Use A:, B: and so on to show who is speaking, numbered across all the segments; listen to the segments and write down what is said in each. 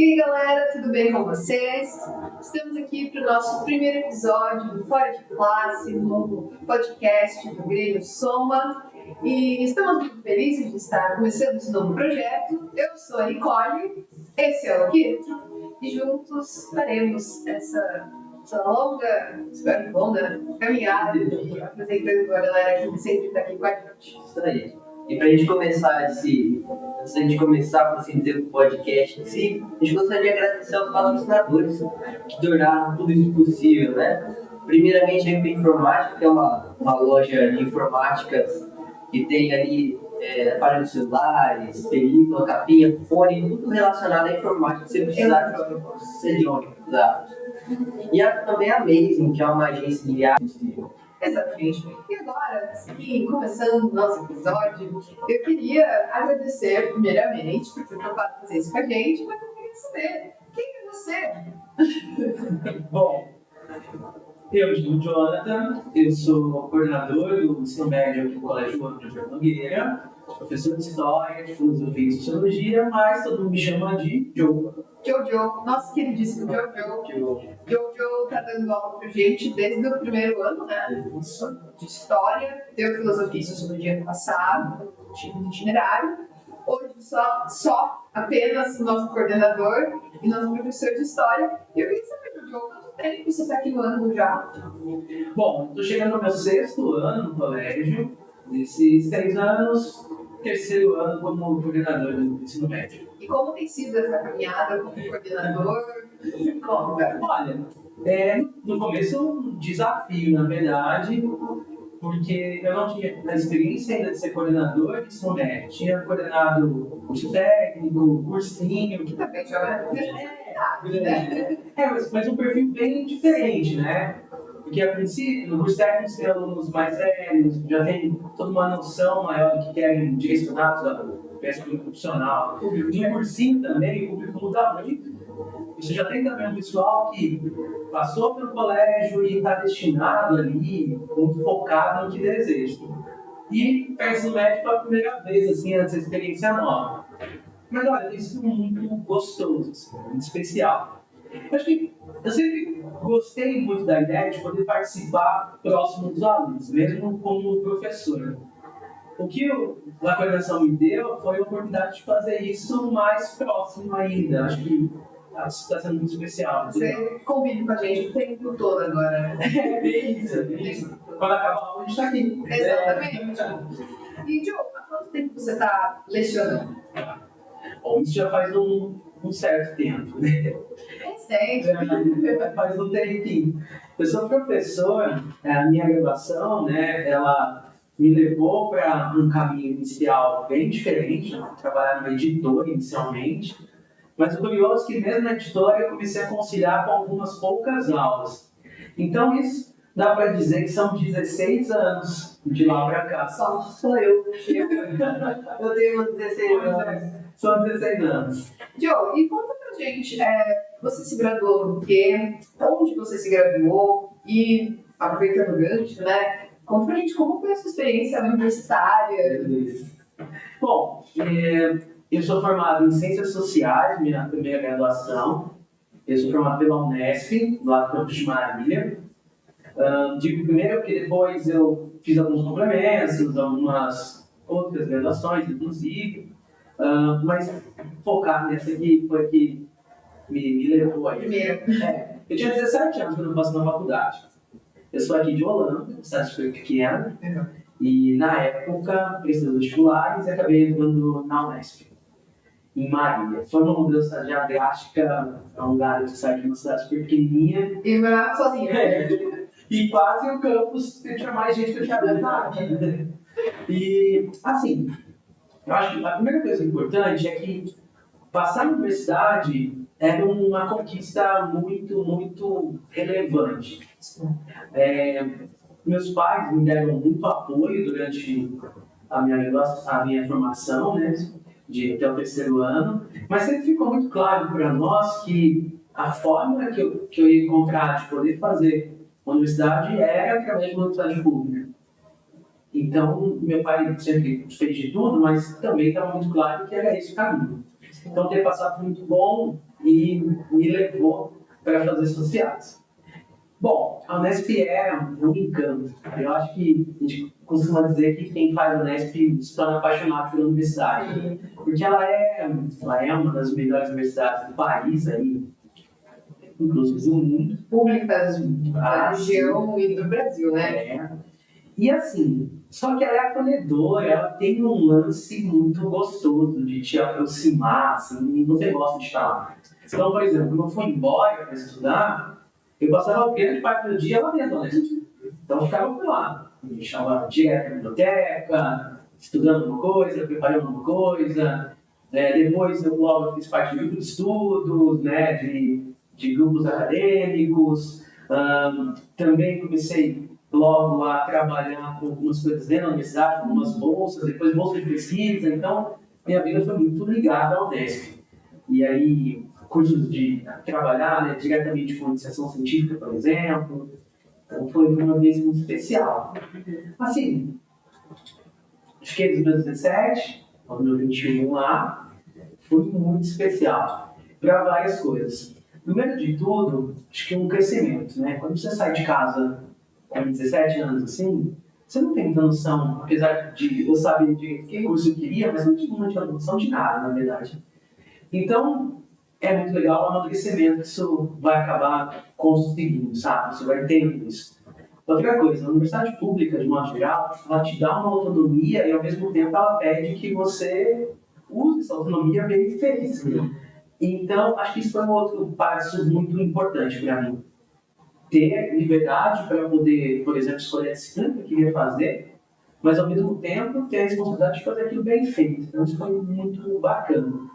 A: aí galera, tudo bem com vocês? Estamos aqui para o nosso primeiro episódio do Fora de Classe, um novo podcast do Grêmio Soma. E estamos muito felizes de estar começando esse novo projeto. Eu sou a Nicole, esse é o Kito, e juntos faremos essa longa caminhada apresentando a galera que sempre está aqui com a gente.
B: Isso aí. E pra gente começar antes da gente começar por assim, ter um podcast em si, a gente gostaria de agradecer aos patrocinadores que tornaram tudo isso possível, né? Primeiramente a MP Informática, que é uma loja de informática que tem ali aparelhos celulares, película, capinha, fone, tudo relacionado à informática, se você precisar de eletrônico, exato. E também a Amazing, que é uma agência de viagem.
A: Exatamente. E agora, assim, começando o nosso episódio, eu queria agradecer primeiramente por ter topado fazer isso com a gente, mas eu queria saber, quem é você?
C: Bom, eu sou o Jonathan, eu sou coordenador do ensino médio aqui do Colégio Rodrigo Nogueira, professor de História, de Filosofia e Sociologia, mas todo mundo me chama de Joe.
A: Jojo, nosso queridíssimo Jojo. Jojo tá dando aula pra gente desde o primeiro ano, né? De História, deu Filosofia e Sociologia no passado, no itinerário. Hoje apenas nosso coordenador e nosso professor de História. E eu queria saber, Jojo, quanto tempo você está aqui no ano já?
C: Bom, estou chegando no meu 6º ano no colégio, desses 3 anos, 3º ano como coordenador do ensino médio.
A: E como tem sido essa caminhada como coordenador? Conta.
C: Olha, no começo um desafio, na verdade, porque eu não tinha a experiência ainda de ser coordenador de ensino médio. Tinha coordenado curso técnico, cursinho.
A: Que também já
C: Mas um perfil bem diferente, né? Porque, a princípio, no curso técnico tem alunos mais velhos, já tem toda uma noção maior do que querem direcionados ao público profissional. No cursinho também, o público muda muito. Você já tem também um pessoal que passou pelo colégio e está destinado ali, muito focado no que deseja. E para ensino médio foi a primeira vez, assim, essa experiência nova. Mas olha, tem sido muito gostoso, assim, muito especial. Acho que eu sempre gostei muito da ideia de poder participar próximo dos alunos, mesmo como professor. O que a coordenação me deu foi a oportunidade de fazer isso mais próximo ainda. Acho que está sendo muito especial.
A: Você convive com a gente o tempo todo agora.
C: É bem isso. Quando acabar a aula, a gente está aqui.
A: Exatamente. E, Joe, há quanto tempo você está lecionando?
C: Bom, isso já faz um certo tempo, né? Faz um tempinho. Eu sou professor, a minha graduação, né, ela me levou para um caminho inicial bem diferente, trabalhar numa editora inicialmente, mas o curioso é que mesmo na editora eu comecei a conciliar com algumas poucas aulas. Então isso dá para dizer que são 16 anos de lá para cá.
B: Sou eu. Eu tenho uns 16 anos.
C: São 16 anos.
A: Joe, e conta pra gente, você se graduou no quê? Onde você se graduou? E, aproveitando o gancho, né? Conta pra gente como foi a sua experiência universitária.
C: Bom, eu sou formado em Ciências Sociais, minha primeira graduação. Eu sou formado pela Unesp, lá no Campus de Maravilha. Digo primeiro porque depois eu fiz alguns complementos, algumas outras graduações, inclusive. Mas focar nessa aqui foi que me levou aí.
A: Primeiro.
C: Eu tinha 17 anos quando eu passei na faculdade. Eu sou aqui de Holanda, cidade super pequena. E na época, prestei os vestibulares e acabei entrando na Unesp, em Marília. Foi uma mudança já drástica, é um lugar que sai de uma cidade super pequenininha.
A: E morava sozinho.
C: E quase o campus tinha mais gente que eu tinha visto na vida. E, assim, eu acho que a primeira coisa importante é que passar na universidade era uma conquista muito, muito relevante. Meus pais me deram muito apoio durante a minha formação, né, até o 3º ano, mas sempre ficou muito claro para nós que a forma que eu ia encontrar de poder fazer uma universidade era através de uma universidade pública. Então, meu pai sempre fez de tudo, mas também estava muito claro que era esse o caminho. Então, ter passado foi muito bom e me levou para fazer sociais. Bom, a Unesp é um encanto. Eu acho que a gente costuma dizer que quem faz a Unesp se torna apaixonado pela universidade, porque ela é uma das melhores universidades do país, aí, inclusive do mundo.
A: Públicas da região e do Brasil, né?
C: É. E assim, só que ela é acolhedora, ela tem um lance muito gostoso de te aproximar, assim, e você gosta de estar lá. Então, por exemplo, quando eu fui embora para estudar, eu passava grande parte do dia lá dentro, né? Então eu ficava por lá. Me chamava direto na biblioteca, estudando uma coisa, preparando uma coisa. Depois eu logo fiz parte de grupos de estudos, né, de grupos acadêmicos. Também comecei logo a trabalhar com algumas coisas dentro da universidade, com algumas bolsas, depois bolsa de pesquisa. Então, minha vida foi muito ligada ao Unesp. E aí, cursos de trabalhar, né, diretamente com iniciação científica, por exemplo. Então, foi uma vez muito especial. Assim, fiquei dos meus 17 ao meu 21 lá, foi muito especial para várias coisas. Primeiro de tudo, acho que é um crescimento, né? Quando você sai de casa com 17 anos assim, você não tem muita noção, apesar de eu saber de que curso eu queria, mas não tinha muita noção de nada, na verdade. Então, é muito legal o amadurecimento que isso vai acabar conseguindo, sabe? Você vai tendo isso. Outra coisa, a universidade pública, de modo geral, ela te dá uma autonomia e, ao mesmo tempo, ela pede que você use essa autonomia bem feliz. Então, acho que isso foi um outro passo muito importante para mim. Ter liberdade para poder, por exemplo, escolher a disciplina que eu queria fazer, mas, ao mesmo tempo, ter a responsabilidade de fazer aquilo bem feito. Então, isso foi muito bacana.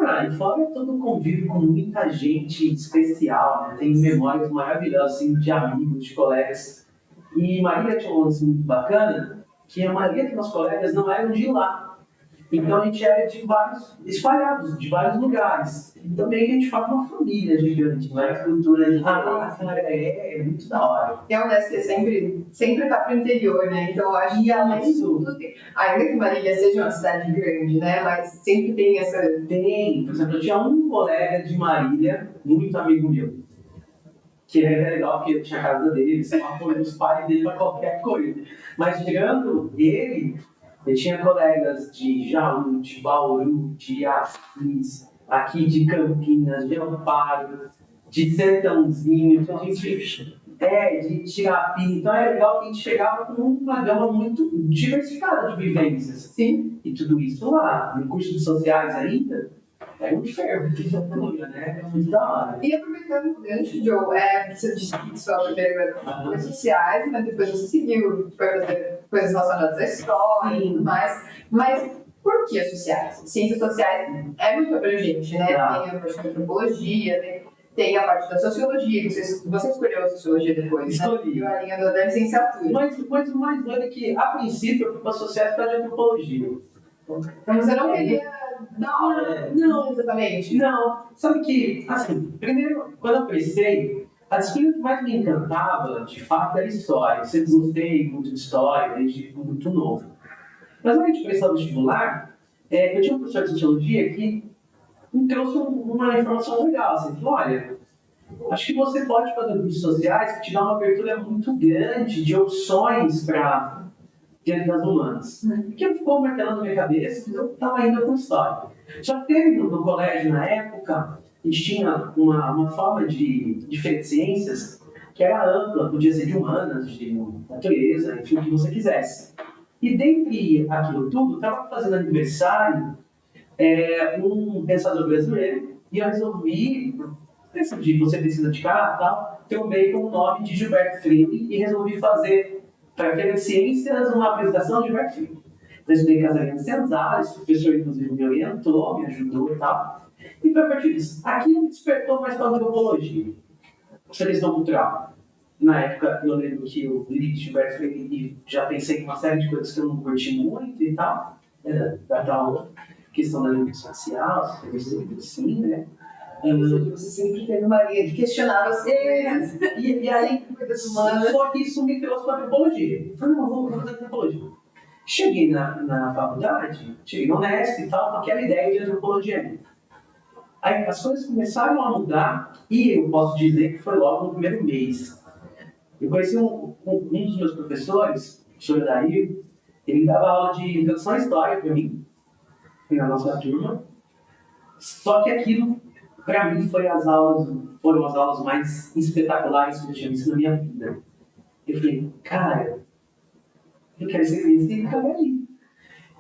C: E fora todo o convívio com muita gente especial, né? Tem memórias maravilhosas assim, de amigos, de colegas. E Marília tinha um lance muito bacana, que a maioria dos meus colegas não eram de lá. Então a gente era de vários, espalhados, de vários lugares. E também a gente forma uma família gigante, várias culturas diferentes. É muito da hora.
A: E a Unesp sempre está para o interior, né? Então eu acho que além de tudo, ainda que Marília seja uma cidade grande, né? Mas sempre tem essa.
C: Tem, por exemplo, eu tinha um colega de Marília, muito amigo meu, que era legal porque eu tinha a casa dele, só apoio os pais dele para qualquer coisa. Mas tirando ele, eu tinha colegas de Jaú, de Bauru, de Assis, aqui de Campinas, de Amparo, de Sertãozinho, de Tirapi. Então é legal que a gente chegava com uma gama muito diversificada de vivências.
A: Sim.
C: E tudo isso lá, no curso de sociais ainda, é um fervo de cultura, né? É muito da hora.
A: E aproveitando o gancho, Joe, você disse que sua primeira foi sociais, mas depois você seguiu, foi fazer coisas relacionadas à história e tudo mais. Mas por que sociais? Ciências sociais é muito abrangente, né?
C: Tá.
A: Tem a parte da antropologia, tem a parte da sociologia, que você escolheu a sociologia depois,
C: Escolhi.
A: né? A linha da licenciatura.
C: Mas o mais doido é que, a princípio, eu fui para sociais para de antropologia.
A: Então você não queria dar aula? Não, exatamente.
C: Não. Sabe que, assim, primeiro, quando eu prestei, a disciplina que mais me encantava, de fato, era história. Eu sempre gostei muito de história, desde muito novo. Mas na hora de prestar o vestibular, eu tinha um professor de sociologia que me trouxe uma informação legal. Assim, falou, olha, acho que você pode fazer cursos sociais que te dá uma abertura muito grande de opções para dentro das humanas. Porque ficou martelando na minha cabeça, eu estava indo com história. Só que teve no colégio, na época, a gente tinha uma forma de diferentes ciências que era ampla, podia ser de humanas, de natureza, enfim, o que você quisesse. E dentre aquilo tudo, estava fazendo aniversário um pensador brasileiro, e eu resolvi, decidi, você precisa de cá, tal, tomei como nome de Gilberto Freire e resolvi fazer, para a Ciências, uma apresentação de Gilberto Freire. Eu estudei Casarinho Senzala, esse professor inclusive me orientou, me ajudou e tal. E foi a partir disso. Aquilo me despertou mais para a antropologia, seleção cultural. Na época, eu lembro que eu li Gilberto Freire e já pensei em uma série de coisas que eu não curti muito e tal, da tal questão da língua social, assim, né?
A: Você sempre teve uma linha de questionar você.
C: E aí,
A: coisas humanas.
C: só que isso me trouxe para a antropologia. Eu falei, não, vou fazer antropologia. Cheguei na faculdade, cheguei na Unesp e tal, com aquela ideia de antropologia. Aí as coisas começaram a mudar e eu posso dizer que foi logo no primeiro mês. Eu conheci um dos meus professores, o professor Daí, ele dava aula de introdução à história para mim, na nossa turma. Só que aquilo, para mim, foram as aulas mais espetaculares que eu tinha visto na minha vida. Eu falei, cara, eu quero ser conhecido também.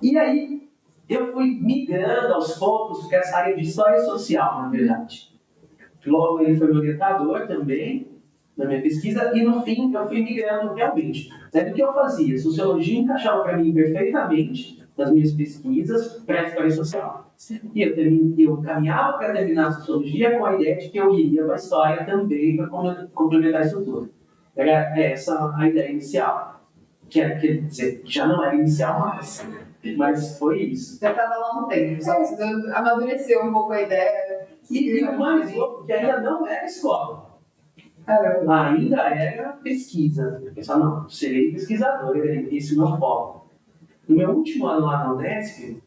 C: E aí, eu fui migrando aos poucos para essa área de história social, na verdade. Logo, ele foi meu orientador também, na minha pesquisa, e no fim, eu fui migrando realmente. Daí, o que eu fazia? Sociologia encaixava para mim perfeitamente nas minhas pesquisas para a história social. E eu caminhava para terminar a sociologia com a ideia de que eu iria para a história também para complementar isso tudo. Era essa a ideia inicial. Quer dizer, já não era inicial mais, mas foi isso.
A: Já estava lá no tempo, só precisando amadurecer um pouco a ideia.
C: E o mais louco, que ainda não era escola.
A: Caramba.
C: Ainda era pesquisa. Eu pensava, não, serei pesquisador, esse é o meu foco. No meu último ano lá na Unesp,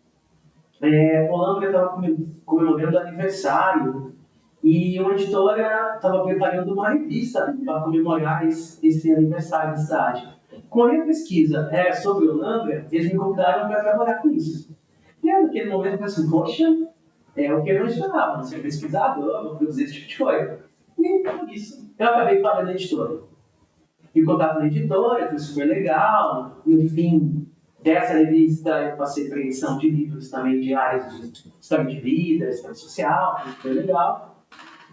C: Holanda estava comemorando aniversário e uma editora estava preparando uma revista para comemorar esse aniversário de estágio. Como a minha pesquisa era sobre Holanda, eles me convidaram para trabalhar com isso. E aí, naquele momento, eu falei assim, poxa, é o que eu imaginava, não ser pesquisador, vou produzir esse tipo de coisa. E por isso, eu acabei parando na editora. Fui contato na editora, foi super legal. No fim dessa revista, eu passei para edição de livros também de áreas de história de vida, história social, foi super legal.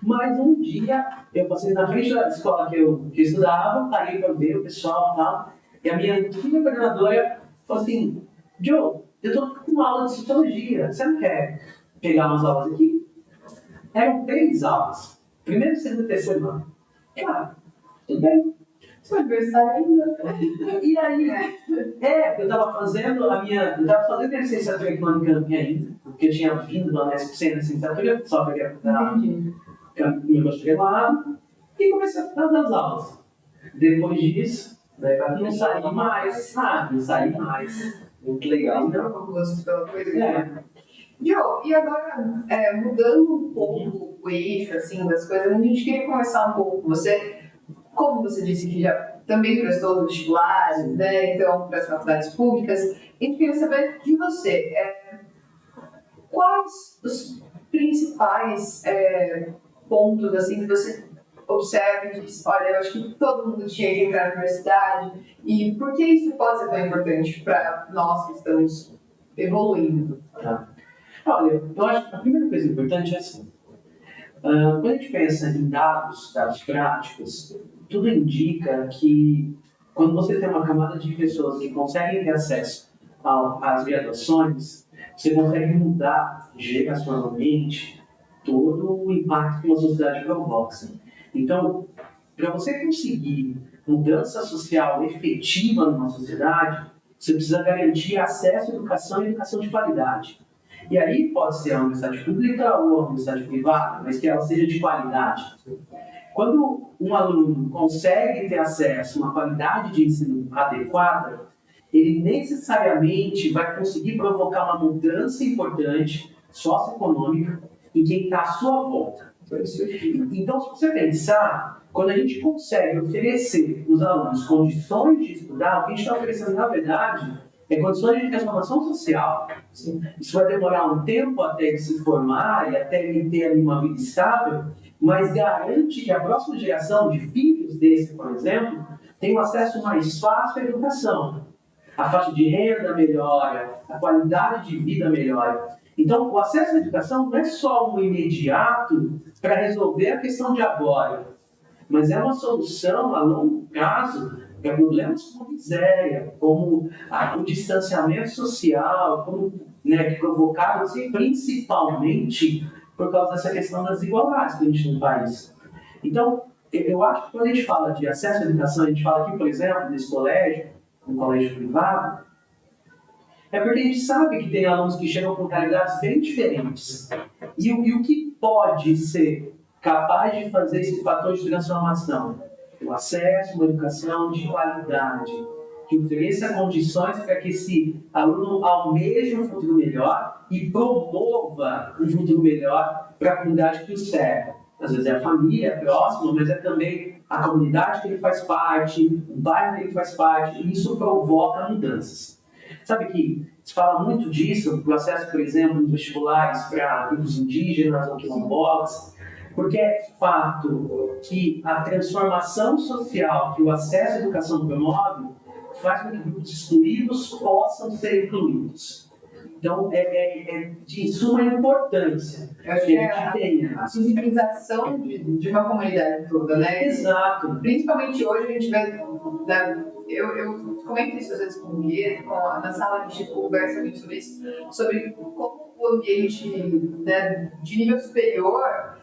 C: Mas um dia, eu passei na frente da escola que eu estudava, parei para ver o pessoal e tal, e a minha antiga coordenadora falou assim, Joe, eu estou com uma aula de sociologia, você não quer pegar umas aulas aqui? Eram 3 aulas, primeiro, segundo e terceiro ano. Claro, tudo bem.
A: Seu aniversário ainda.
C: E aí, eu estava fazendo a licenciatura econômica ainda, porque eu tinha vindo da Unesp sem licenciatura, só para meu bacharelado, e comecei a dar as aulas. Depois disso, não saí mais, não saí mais.
B: Muito legal.
A: Não, com gosto pela coisa.
C: É.
A: E agora, mudando um pouco o eixo assim, das coisas, a gente queria conversar um pouco com você. Como você disse que já também prestou vestibulares, né? Então, para as faculdades públicas, a gente queria saber de você, quais os principais pontos assim, que você observa e diz, olha, eu acho que todo mundo tinha que entrar na universidade, e por que isso pode ser tão importante para nós que estamos evoluindo?
C: Tá. Olha, eu acho que a primeira coisa importante é assim, quando a gente pensa em dados práticos, tudo indica que quando você tem uma camada de pessoas que conseguem ter acesso às graduações, você consegue mudar geracionalmente todo o impacto que uma sociedade provoca. Então, para você conseguir mudança social efetiva numa sociedade, você precisa garantir acesso à educação e educação de qualidade. E aí pode ser a universidade pública ou a universidade privada, mas que ela seja de qualidade. Quando um aluno consegue ter acesso a uma qualidade de ensino adequada, ele necessariamente vai conseguir provocar uma mudança importante socioeconômica em quem está à sua volta. Então, se você pensar, quando a gente consegue oferecer aos alunos condições de estudar, o que a gente está oferecendo, na verdade, é condições de transformação social. Isso vai demorar um tempo até ele se formar e até ele ter ali uma vida estável, mas garante que a próxima geração de filhos desse, por exemplo, tem um acesso mais fácil à educação. A faixa de renda melhora, a qualidade de vida melhora. Então, o acesso à educação não é só um imediato para resolver a questão de agora, mas é uma solução a longo prazo para problemas como miséria, como o distanciamento social, provocado assim, principalmente por causa dessa questão das desigualdades que a gente tem no país. Então, eu acho que quando a gente fala de acesso à educação, a gente fala aqui, por exemplo, nesse colégio, um colégio privado, é porque a gente sabe que tem alunos que chegam com realidades bem diferentes. E o que pode ser capaz de fazer esse fator de transformação? O acesso a uma educação de qualidade. que ofereça condições para que esse aluno almeje um futuro melhor e promova um futuro melhor para a comunidade que o cerca. Às vezes é a família, é próximo, mas é também a comunidade que ele faz parte, o bairro que ele faz parte, e isso provoca mudanças. Sabe que se fala muito disso, do acesso, por exemplo, nos vestibulares para grupos indígenas ou quilombolas, porque é fato que a transformação social que o acesso à educação promove faz com que grupos excluídos possam ser incluídos. Então, é de suma importância
A: Eu acho
C: que
A: que
C: a gente tenha.
A: a sensibilização de uma comunidade toda, né?
C: Exato.
A: Principalmente hoje a gente vê, né, eu comento isso às vezes com o Guia, na sala a gente conversa muito sobre isso, sobre como o ambiente, né, de nível superior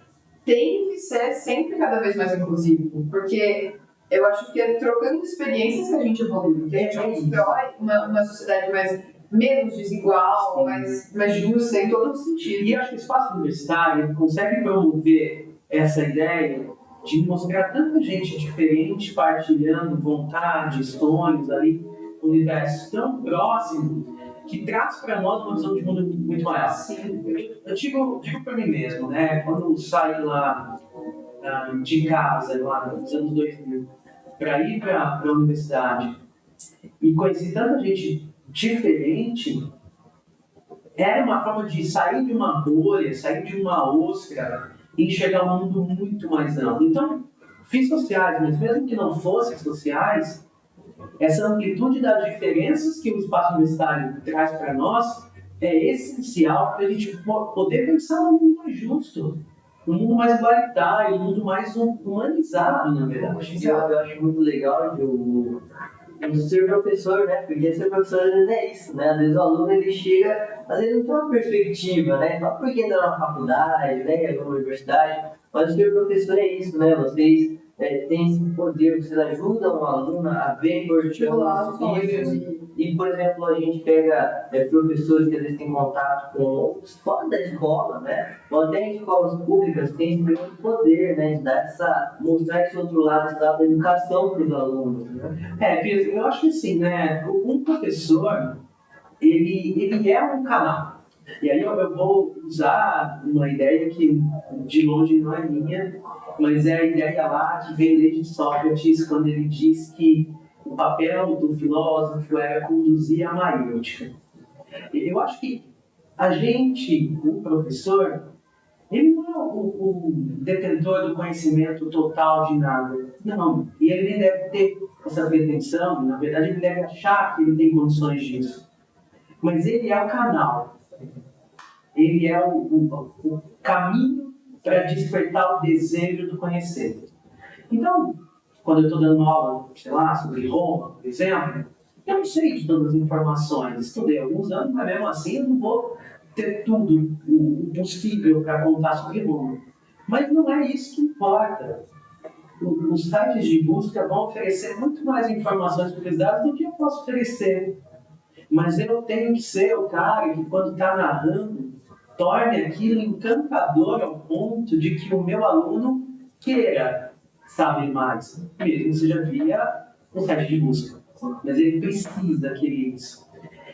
A: tem que ser sempre cada vez mais inclusivo, porque eu acho que é trocando experiências que a gente evolui, que a gente constrói uma sociedade menos desigual, mais justa em todos os sentidos.
C: E eu acho que o espaço universitário consegue promover essa ideia de mostrar tanta gente diferente partilhando vontades, sonhos ali, um universo tão próximo que traz para nós uma visão de mundo muito maior.
A: Sim.
C: Eu digo para mim mesmo, né? Quando eu saí lá de casa, lá nos anos 2000, para ir para a universidade e conheci tanta gente diferente, era uma forma de sair de uma bolha, sair de uma ostra e enxergar um mundo muito mais amplo. Então, fiz sociais, mas mesmo que não fossem sociais, essa amplitude das diferenças que o espaço universitário traz para nós é essencial para a gente poder pensar num mundo mais justo, um mundo mais igualitário, um mundo mais humanizado, na verdade.
B: Eu acho muito legal de ser professor, né? Porque ser professor às vezes é isso, né? Às vezes o aluno ele chega, às vezes não tem uma perspectiva, né? Não porque entra na faculdade, né? Na universidade, mas ser professor é isso, né? Vocês têm esse poder, vocês ajudam o aluno a ver
A: Estimular os
B: isso. E, por exemplo, a gente pega professores que às vezes têm contato com outros fora da escola, né? Ou até em escolas públicas, tem esse mesmo poder, né? De dar mostrar esse outro lado, esse lado da educação para os alunos, né?
C: Pedro, eu acho que assim, né? Um professor, ele é um canal. E aí eu vou usar uma ideia que de longe não é minha, mas é a ideia lá que vem desde Sócrates, quando ele diz que o papel do filósofo era conduzir a maêutica. Eu acho que a gente, o professor, ele não é o detentor do conhecimento total de nada. Não, e ele nem deve ter essa pretensão, na verdade ele deve achar que ele tem condições disso. Mas ele é o canal. Ele é o caminho para despertar o desejo do conhecer. Então, quando eu estou dando aula, sei lá, sobre Roma, por exemplo, eu não sei de todas as informações. Estudei alguns anos, mas mesmo assim eu não vou ter tudo o possível para contar sobre Roma. Mas não é isso que importa. Os sites de busca vão oferecer muito mais informações pesquisadas do que eu posso oferecer. Mas eu tenho que ser o cara que, quando está narrando, torne aquilo encantador ao ponto de que o meu aluno queira saber mais, mesmo que seja via um site de busca. Mas ele precisa querer isso.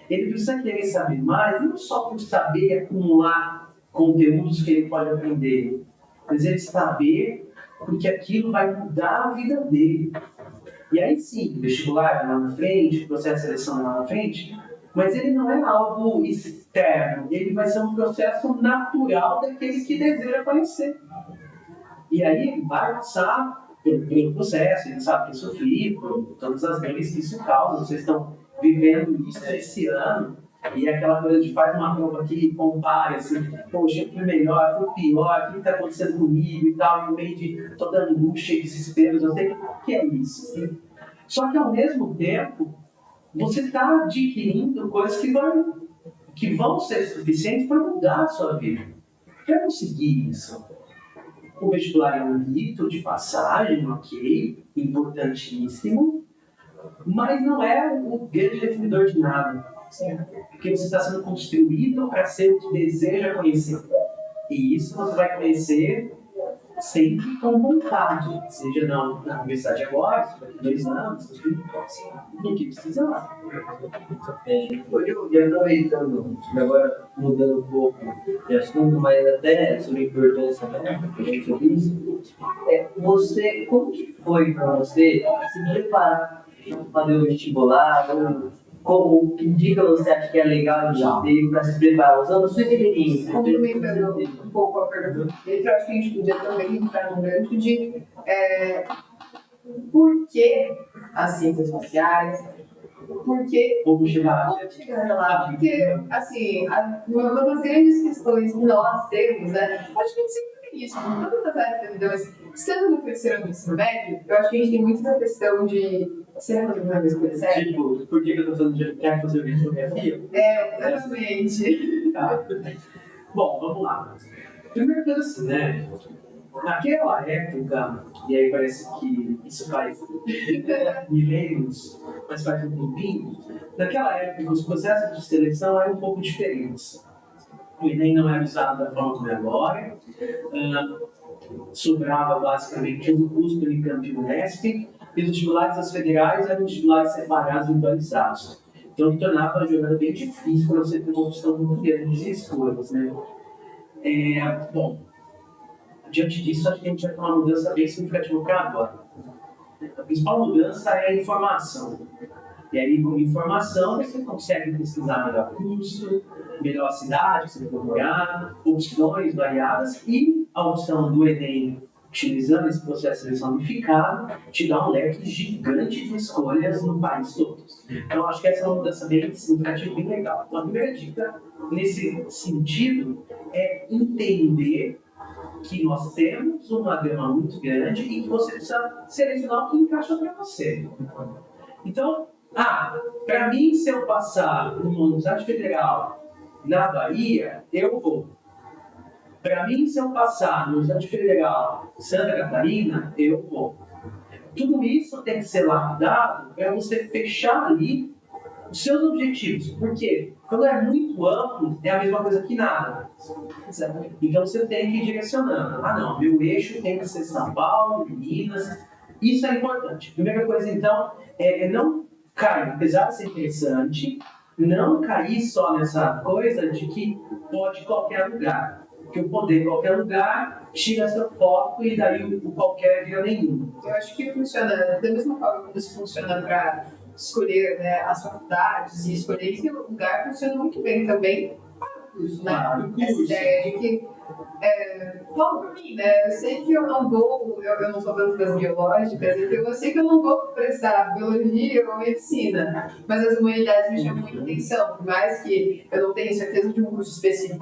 C: Ele precisa querer saber mais, não só por saber acumular conteúdos que ele pode aprender, mas ele saber porque aquilo vai mudar a vida dele. E aí sim, o vestibular lá na frente, o processo de seleção lá na frente, mas ele não é algo externo, ele vai ser um processo natural daquele que deseja conhecer. E aí ele vai passar pelo processo, ele sabe que é sofrido, todas as dores que isso causa, vocês estão vivendo isso esse ano, e é aquela coisa de faz uma prova aqui, compara, assim, poxa, eu fui melhor, fui pior, o que está acontecendo comigo e tal, no meio de toda angústia e desespero, eu sei o que é isso. Assim. Só que ao mesmo tempo, você está adquirindo coisas que vão ser suficientes para mudar a sua vida. Quer conseguir isso? O vestibular é um rito de passagem, ok, importantíssimo, mas não é o grande definidor de nada. Porque você está sendo construído para ser o que deseja conhecer. E isso você vai conhecer sempre com vontade, seja na universidade agora, daqui 2 anos, no que precisar.
B: E aproveitando, agora mudando um pouco de assunto, mas até sobre a importância, né, sobre isso, como que foi para você se preparar para fazer o vestibular? Que dica você acha que é legal de ter para se preparar, usando a sua experiência?
A: Complementando um pouco a pergunta dele, eu acho que a gente podia também entrar num gancho de por que as ciências sociais, por que
C: Vamos chegar.
A: como chegar lá? Porque, assim, uma das grandes questões que nós temos, né? Acho que a gente sempre tem isso, com todas as áreas da vida, mas estando no terceiro ano do ensino médio, eu acho que a gente tem muito essa questão de. Será que eu não escolha certa?
C: Tipo, por que eu estou fazendo quer fazer geografia?
A: Exatamente.
C: Tá. Bom, vamos lá. Primeira coisa assim, né? Naquela época, e aí parece que isso faz milênios, mas faz um tempinho, naquela época os processos de seleção eram um pouco diferentes. O Enem não era usado da forma como é agora, sobrava basicamente o USP, Unicamp e o Unesp, e os vestibulares das federais eram vestibulares separados e atualizados. Então, tornava a jornada bem difícil para você ter uma opção muito grande de escolhas, né? Bom, diante disso, acho que a gente vai ter uma mudança bem significativa para agora. A principal mudança é a informação. E aí, com informação, você consegue pesquisar melhor curso, melhor a cidade que você for morar, opções variadas, e a opção do Enem, utilizando esse processo de seleção unificado, te dá um leque gigante de escolhas no país todo. Então, acho que essa é uma mudança bem significativa e bem legal. Então, a primeira dica, nesse sentido, é entender que nós temos uma gama muito grande e que você precisa selecionar o que encaixa para você. Então, para mim, se eu passar numa Universidade Federal na Bahia, eu vou. Para mim, se eu passar na Universidade Federal Santa Catarina, eu vou. Tudo isso tem que ser lapidado para você fechar ali os seus objetivos. Por quê? Quando é muito amplo, é a mesma coisa que nada. Então você tem que ir direcionando. Não, meu eixo tem que ser São Paulo, Minas. Isso é importante. Primeira coisa, então, é não cair, apesar de ser interessante, não cair só nessa coisa de que pode qualquer lugar. Que o poder em qualquer lugar tira seu foco e daí o qualquer vira nenhum.
A: Eu acho que funciona da mesma forma como isso funciona para escolher, né, as faculdades e escolher esse lugar, funciona muito bem também para o curso, né? Essa ideia de que fala por mim, né? Eu sei que eu não vou, eu não sou das biológicas, então eu sei que eu não vou prestar biologia ou medicina, mas as humanidades me chamam muita atenção, por mais que eu não tenha certeza de um curso específico,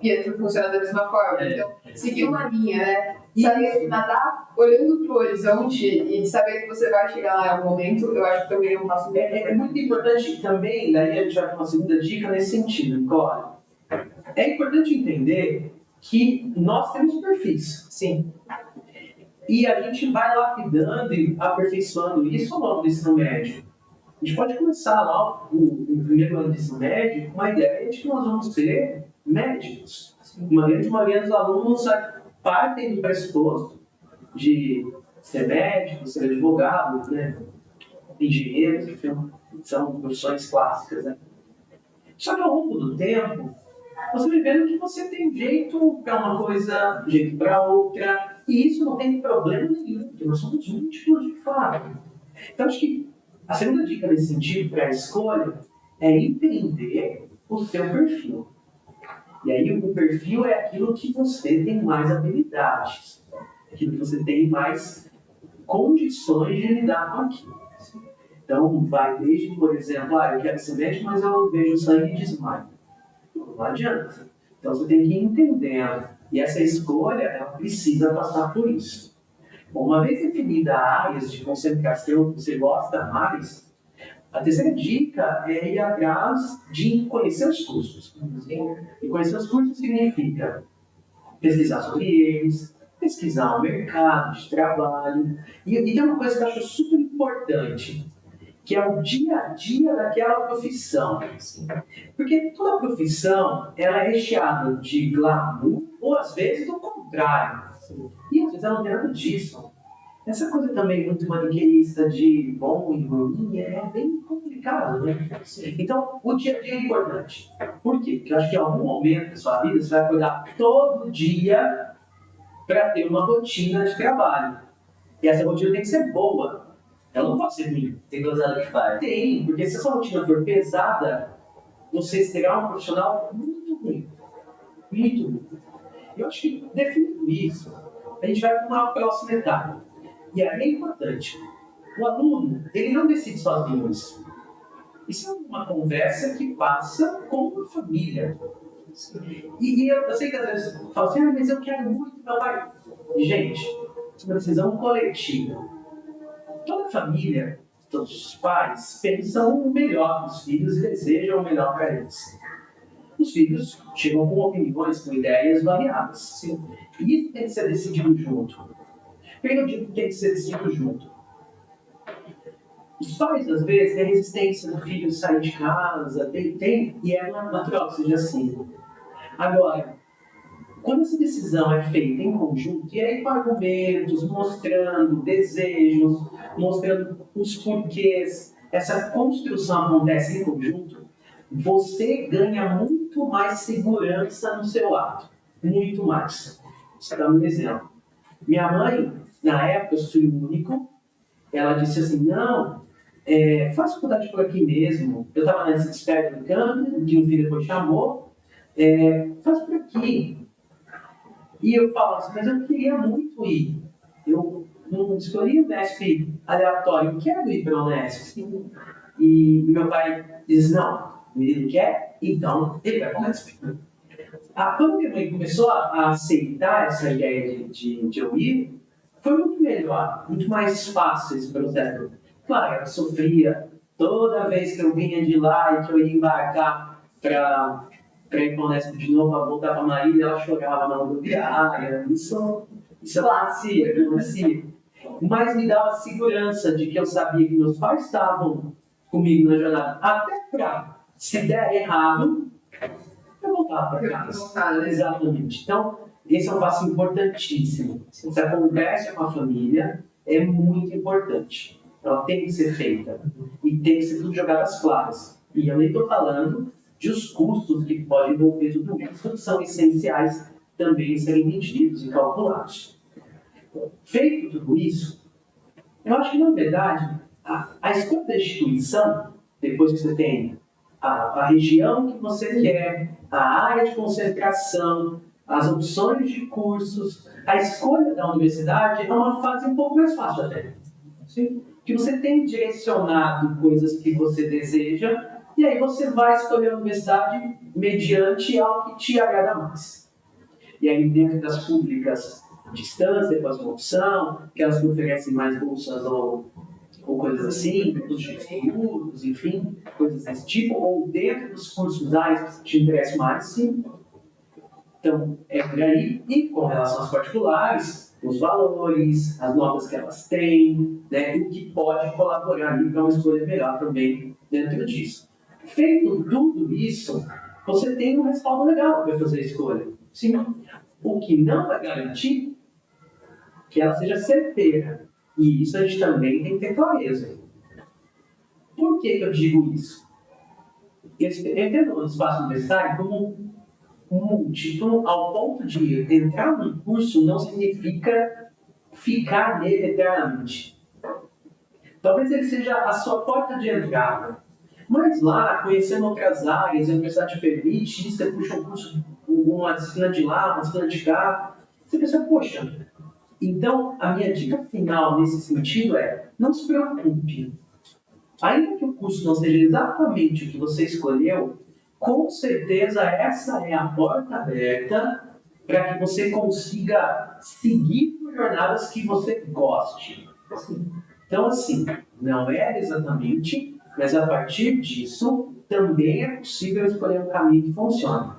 A: que funciona da mesma forma. Então, seguir uma linha, né? Saber nadar olhando para o horizonte e saber que você vai chegar lá em algum momento, eu acho que também é um passo bem.
C: É muito importante também, daí a gente vai para uma segunda dica nesse sentido, Nicole. É importante entender que nós temos perfis.
A: Sim.
C: E a gente vai lapidando e aperfeiçoando isso ao longo do ensino médio. A gente pode começar lá no primeiro ano do ensino médio com uma ideia de que nós vamos ser médicos. Uma grande maioria dos alunos partem do pressuposto de ser médico, ser advogado, né? Engenheiros, que são profissões clássicas. Né? Só que ao longo do tempo, você vai vendo que você tem jeito para uma coisa, jeito para outra, e isso não tem problema nenhum, porque nós somos múltiplos de fato. Então, acho que a segunda dica nesse sentido para a escolha é entender o seu perfil. E aí, o perfil é aquilo que você tem mais habilidades, aquilo que você tem mais condições de lidar com aquilo. Então, vai desde, por exemplo, eu quero ser médico, mas eu vejo sangue e desmaio. Não adianta. Então você tem que ir entendendo. E essa escolha, ela precisa passar por isso. Bom, uma vez definida áreas de concentração que você gosta mais, a terceira dica é ir atrás de conhecer os cursos. E conhecer os cursos significa pesquisar sobre eles, pesquisar o mercado de trabalho. E tem uma coisa que eu acho super importante, que é o dia a dia daquela profissão. Porque toda profissão ela é recheada de glamour, ou às vezes do contrário. E às vezes não tem nada disso. Essa coisa também muito maniqueísta de bom e ruim é bem complicado, né? Então, o dia a dia é importante. Por quê? Porque eu acho que em algum momento da sua vida você vai acordar todo dia para ter uma rotina de trabalho. E essa rotina tem que ser boa. Ela não pode ser ruim.
B: Tem que gostar do que faz.
C: Tem, porque se a sua rotina for pesada, você será um profissional muito ruim. Muito ruim. Eu acho que, definindo isso, a gente vai para uma próxima etapa. E aí é importante. O aluno, ele não decide sozinho isso. Isso é uma conversa que passa com uma família. E eu sei que às vezes eu falo assim, mas eu quero muito meu pai. Gente, é uma decisão coletiva. Toda família, todos os pais, pensam o melhor dos filhos e desejam o melhor para eles. Os filhos chegam com opiniões, com ideias variadas. Sim. E isso tem que ser decidido junto. Por que eu digo que tem que ser decidido junto? Os pais, às vezes, têm resistência do filho sair de casa, e é natural que seja assim. Agora, quando essa decisão é feita em conjunto, e aí com argumentos, mostrando desejos, mostrando os porquês, essa construção acontece em conjunto, você ganha muito mais segurança no seu ato. Muito mais. Vou dar um exemplo. Minha mãe, na época, eu sou filho único, ela disse assim, não, faz faculdade por aqui mesmo. Eu estava nessa espera do campo, que um filho depois chamou, faz por aqui. E eu falo assim, mas eu queria muito ir. Eu não escolhi o Unesp aleatório, eu quero ir para o Unesp. E meu pai diz, não, o menino quer, então ele vai para o Unesp. Quando minha mãe começou a aceitar essa ideia de eu ir, foi muito melhor, muito mais fácil esse processo. Claro, ela sofria toda vez que eu vinha de lá e que eu ia embarcar para ir para o Unesp de novo, para voltar para Marília, ela chorava na rodoviária. Isso acontecia. Mas me dava segurança de que eu sabia que meus pais estavam comigo na jornada. Até para, se der errado, eu voltava para casa. Exatamente. Então, esse é um passo importantíssimo. Essa conversa com a família é muito importante. Ela tem que ser feita. E tem que ser tudo jogado às claras. E eu nem estou falando de os custos que podem envolver tudo isso, que são essenciais também serem medidos e calculados. Feito tudo isso, eu acho que, na verdade, a escolha da instituição, depois que você tem a região que você quer, a área de concentração, as opções de cursos, a escolha da universidade é uma fase um pouco mais fácil até. Sim? Que você tem direcionado coisas que você deseja e aí você vai escolher a universidade mediante algo que te agrada mais. E aí dentro das públicas, distância, com uma opção, aquelas que oferecem mais bolsas ou coisas assim, cursos de estudos, enfim, coisas desse tipo, ou dentro dos cursos áreas que te interessam mais, sim. Então, é por aí. E com relação às particulares, os valores, as notas que elas têm, né, o que pode colaborar para uma escolha melhor também dentro disso. Feito tudo isso, você tem um respaldo legal para fazer a escolha. Sim. O que não vai garantir que ela seja certeira. E isso a gente também tem que ter clareza. Por que eu digo isso? Eu entendo o espaço universitário como um título ao ponto de entrar num curso não significa ficar nele eternamente. Talvez ele seja a sua porta de entrada. Mas lá, conhecendo outras áreas, a universidade permite, você puxa um curso, uma disciplina de lá, uma disciplina de cá, você pensa, poxa. Então, a minha dica final nesse sentido é, não se preocupe. Ainda que o curso não seja exatamente o que você escolheu, com certeza essa é a porta aberta para que você consiga seguir por jornadas que você goste. Então, assim, não é exatamente, mas a partir disso também é possível escolher um caminho que funcione.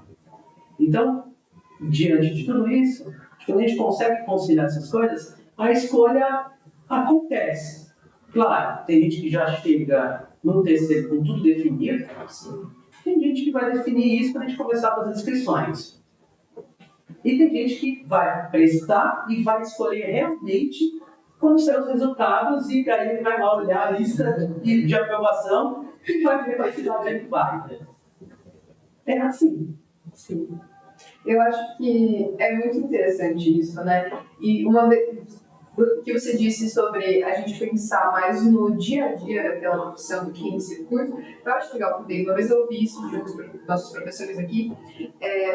C: Então, diante de tudo isso, quando a gente consegue conciliar essas coisas, a escolha acontece. Claro, tem gente que já chega no terceiro com tudo definido, tem gente que vai definir isso quando a gente começar a fazer inscrições. E tem gente que vai prestar e vai escolher realmente quando sair os resultados, e aí ele vai lá olhar a lista de aprovação e vai ver para que lado ele vai. É assim.
A: Sim. Eu acho que é muito interessante isso, né? E o que você disse sobre a gente pensar mais no dia a dia daquela profissão do que em si curso, eu acho legal também. Uma vez eu ouvi isso de um dos nossos professores aqui,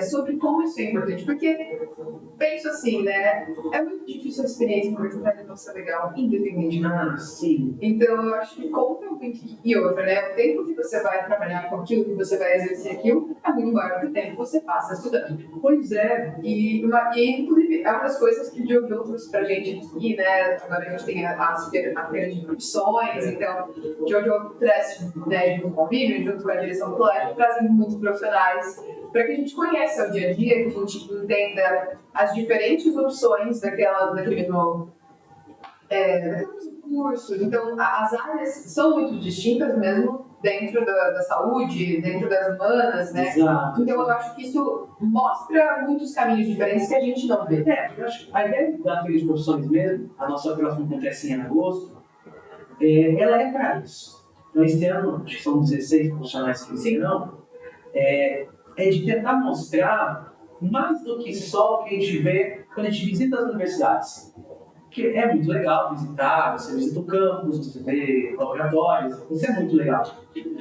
A: sobre como isso é importante, porque penso assim, né? É muito difícil a experiência universitária não ser legal, independente de nada.
C: Sim.
A: Então, eu acho que conta muito. E outra, né? O tempo que você vai trabalhar com aquilo, que você vai exercer aquilo, é muito maior que o tempo que você passa estudando.
C: Pois é.
A: E inclusive, é uma das coisas que o Diogo trouxe pra gente aqui, né? Agora a gente tem a feira de profissões, então o Diogo traz, né, junto com o Vivian, junto com a direção do colégio, trazem muitos profissionais para que a gente conheça o dia a dia, que a gente entenda as diferentes opções daquele mesmo curso. Então, as áreas são muito distintas mesmo dentro da saúde, dentro das humanas, né?
C: Exato.
A: Então, eu acho que isso mostra muitos caminhos diferentes que a gente não vê.
C: Eu acho que a ideia da feira de profissões mesmo, a nossa próxima acontece em agosto, ela é para isso. Então, este ano, acho que são 16 profissionais que virão, é de tentar mostrar mais do que só o que a gente vê quando a gente visita as universidades. Que é muito legal visitar, você visita o campus, você vê laboratórios, isso é muito legal.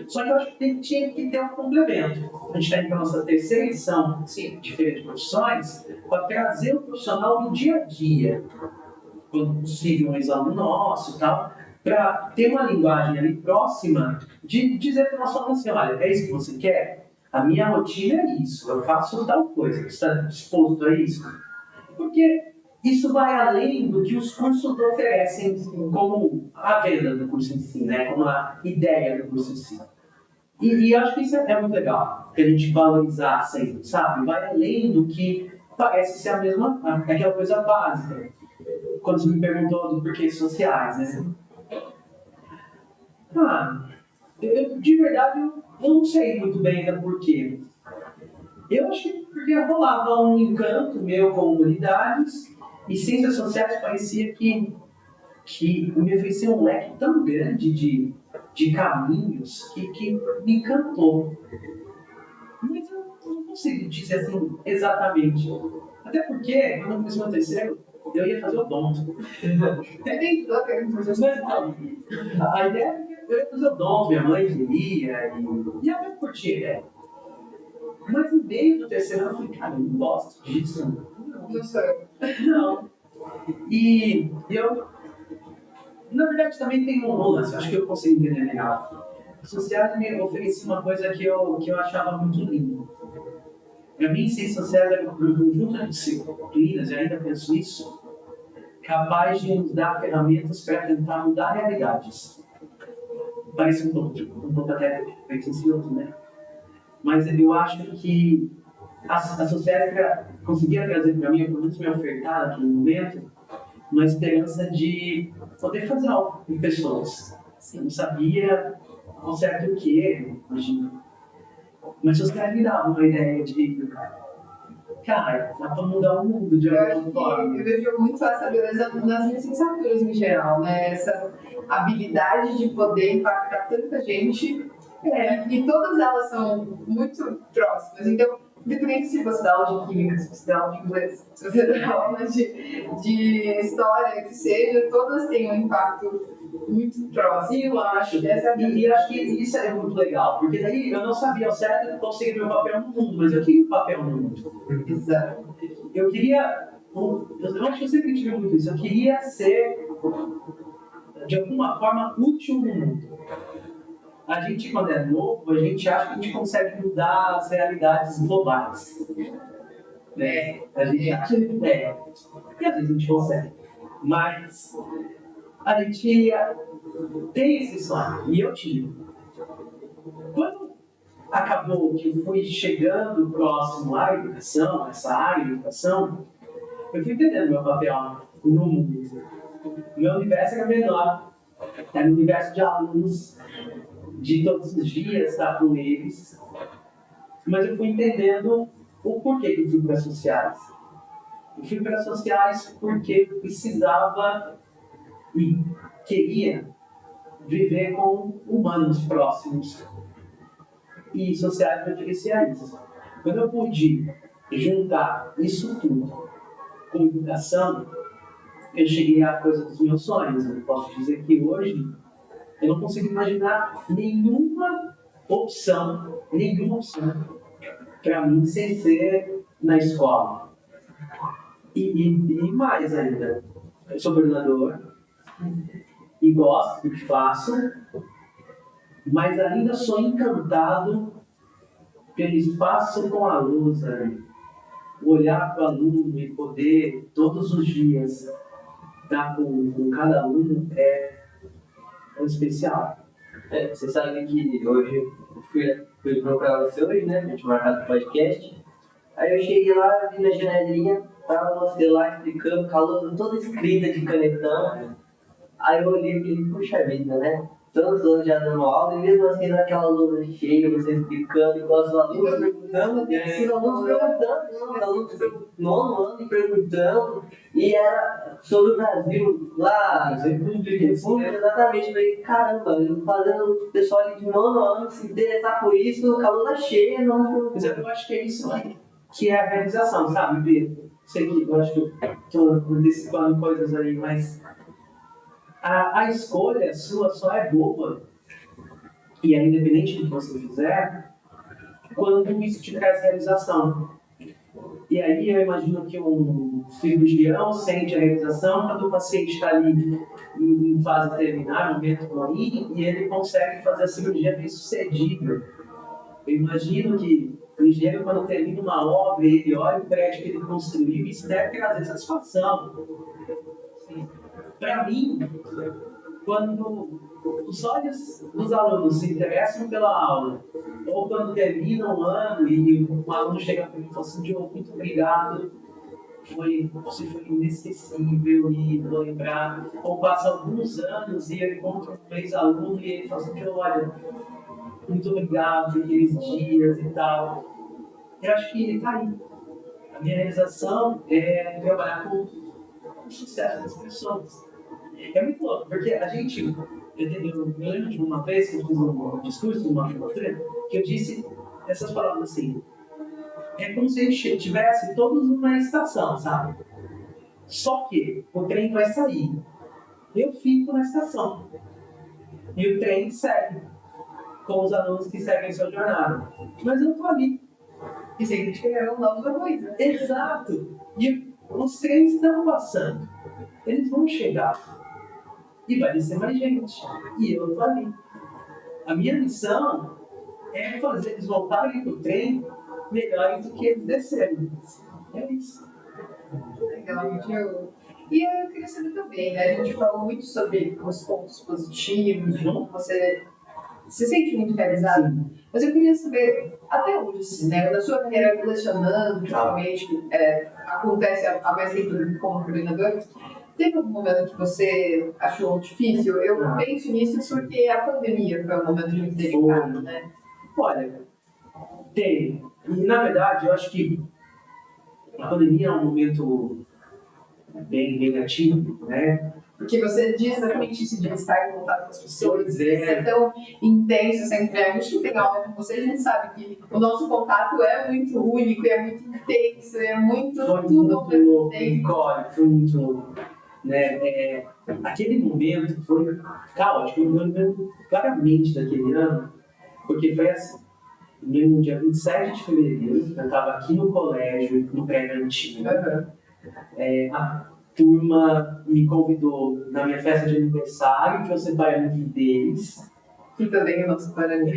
C: Só que eu acho que tinha que ter um complemento. A gente está indo para a nossa terceira edição de Feira de Profissões para trazer o profissional do dia a dia, quando possível um exame nosso e tal, para ter uma linguagem ali próxima de dizer para o nosso aluno assim, olha, é isso que você quer? A minha rotina é isso, eu faço tal coisa, você está disposto a isso? Porque isso vai além do que os cursos oferecem como a venda do curso em si, né? Como a ideia do curso em si. E acho que isso é muito legal, que a gente valorizar sempre, sabe? Vai além do que parece ser aquela coisa básica. Quando você me perguntou do porquê sociais, né? De verdade, eu não sei muito bem ainda porquê. Eu acho que porque rolava um encanto meu com humanidades, e ciências sociais parecia que me oferecia um leque tão grande de caminhos que me encantou. Mas eu não consigo dizer assim exatamente. Até porque, quando eu comecei meu terceiro, eu ia fazer odonto. A ideia é que eu ia fazer odonto, minha mãe queria, e até curti a ideia. Mas no meio do terceiro ano eu falei, cara, eu não gosto disso.
A: Não sou eu.
C: Não. E eu, na verdade, também tem um lance, acho que eu consigo entender legal. A sociedade me oferecia uma coisa que eu achava muito linda. Para mim, ciências sociais é um conjunto de disciplinas, e ainda penso isso, capaz de nos dar ferramentas para tentar mudar realidades. Parece um pouco até pretencioso, né? Mas eu acho que a sociedade conseguia trazer para mim, por me ofertar naquele momento, uma esperança de poder fazer algo com pessoas. Eu não sabia ao certo o que, imagina. Mas a sociedade me dava uma ideia de, cara, dá para mudar o mundo de alguma forma.
A: Eu vejo muito essa beleza nas licenciaturas em geral, né? Essa habilidade de poder impactar tanta gente. E todas elas são muito próximas. Então, independente se você dá aula de química, se você dá aula de inglês, se você dá aula de história, que seja, todas têm um impacto muito próximo.
C: E eu acho, e acho que isso é muito legal, porque daí eu não sabia ao certo conseguir meu papel no mundo, mas eu queria um papel no mundo.
A: Exato.
C: Eu acho que eu sempre tive muito isso, eu queria ser, de alguma forma, útil no mundo. A gente, quando é novo, a gente acha que a gente consegue mudar as realidades globais. A gente acha que e às vezes a gente consegue. Mas a gente tem esse sonho, e eu tive. Quando acabou que eu fui chegando próximo à educação, essa área de educação, eu fui entendendo meu papel no mundo. Meu universo era menor, era um universo de alunos, de todos os dias estar com eles, mas eu fui entendendo o porquê que eu fui para sociais. Eu fui para as sociais porque eu precisava e queria viver com humanos próximos. E sociais me oferecia isso. Quando eu pude juntar isso tudo com educação, eu cheguei à coisa dos meus sonhos. Eu posso dizer que hoje eu não consigo imaginar nenhuma opção para mim sem ser na escola. E mais ainda, eu sou coordenador e gosto do que faço, mas ainda sou encantado pelo espaço com a luz, o olhar para o aluno e poder todos os dias estar com cada aluno é especial.
B: Você sabe que hoje eu fui procurar você hoje, né? A gente marcado o podcast. Aí eu cheguei lá, vi na janelinha, tava você lá explicando, com a lousa toda escrita de canetão. Aí eu olhei e falei, puxa vida, né? Tantos anos já dando aula, e mesmo assim naquela lousa cheia, você explicando, igual os alunos perguntando, os alunos perguntando, nono ano perguntando, e era sobre o Brasil, lá, República, exatamente. Eu falei, caramba, eu fazendo o pessoal ali de nono ano se interessar por isso, com a lousa cheia, não.
C: Mas eu acho que é isso que é a realização, sabe, Pedro? Sei que eu acho que eu estou antecipando coisas aí, mas a escolha sua só é boa, e é independente do que você fizer, quando isso te traz realização. E aí eu imagino que um cirurgião sente a realização quando o paciente está ali em fase terminal, momento ruim, e ele consegue fazer a cirurgia bem sucedida. Eu imagino que o engenheiro, quando termina uma obra, ele olha o prédio que ele construiu e isso deve trazer satisfação. Para mim, quando os olhos dos alunos se interessam pela aula, ou quando terminam o ano e um aluno chega para mim e fala assim, Diogo, muito obrigado, você foi inesquecível e vou lembrar. Ou passa alguns anos e eu encontro um ex-aluno e ele fala assim, Diogo, olha, muito obrigado por aqueles dias e tal. Eu acho que ele está aí. A minha realização é trabalhar com o sucesso das pessoas. É muito louco, porque a gente, eu me lembro de uma vez que eu fiz um discurso numa formatura, que eu disse essas palavras assim, é como se a gente tivesse todos numa estação, sabe? Só que o trem vai sair, eu fico na estação, e o trem segue, com os alunos que seguem sua jornada, mas eu tô ali.
A: E sempre tiveram novos coisas.
C: Exato! E os trens estão passando, eles vão chegar. E vai descer mais gente. E eu tô ali. A minha missão é fazer eles voltarem pro trem melhores do que eles desceram. É isso.
A: Legal, Diogo. E eu queria saber também, né? A gente falou muito sobre os pontos positivos, de como você se sente muito realizado.
C: Sim.
A: Mas eu queria saber, até hoje, assim, né? Na sua carreira lecionando, principalmente, acontece a mais tempo como coordenador, teve algum momento que você achou difícil? Eu penso nisso porque a pandemia foi um momento muito delicado, né?
C: Olha, tem. E na verdade, eu acho que a pandemia é um momento bem negativo, né?
A: Porque você diz exatamente isso de estar em contato com as pessoas,
C: Pois
A: de ser tão intenso sempre. A gente que tem aula com você, a gente sabe que o nosso contato é muito único, é muito intenso, é muito
C: Foi
A: tudo ao
C: muito
A: mesmo
C: louco,
A: tempo.
C: foi muito louco. Né? Aquele momento foi caótico. Eu me lembro claramente daquele ano, porque foi assim. No dia 27 de fevereiro, eu estava aqui no colégio, no prédio antigo. A turma me convidou na minha festa de aniversário, que eu separei um deles.
A: Que também é o nosso paralelo.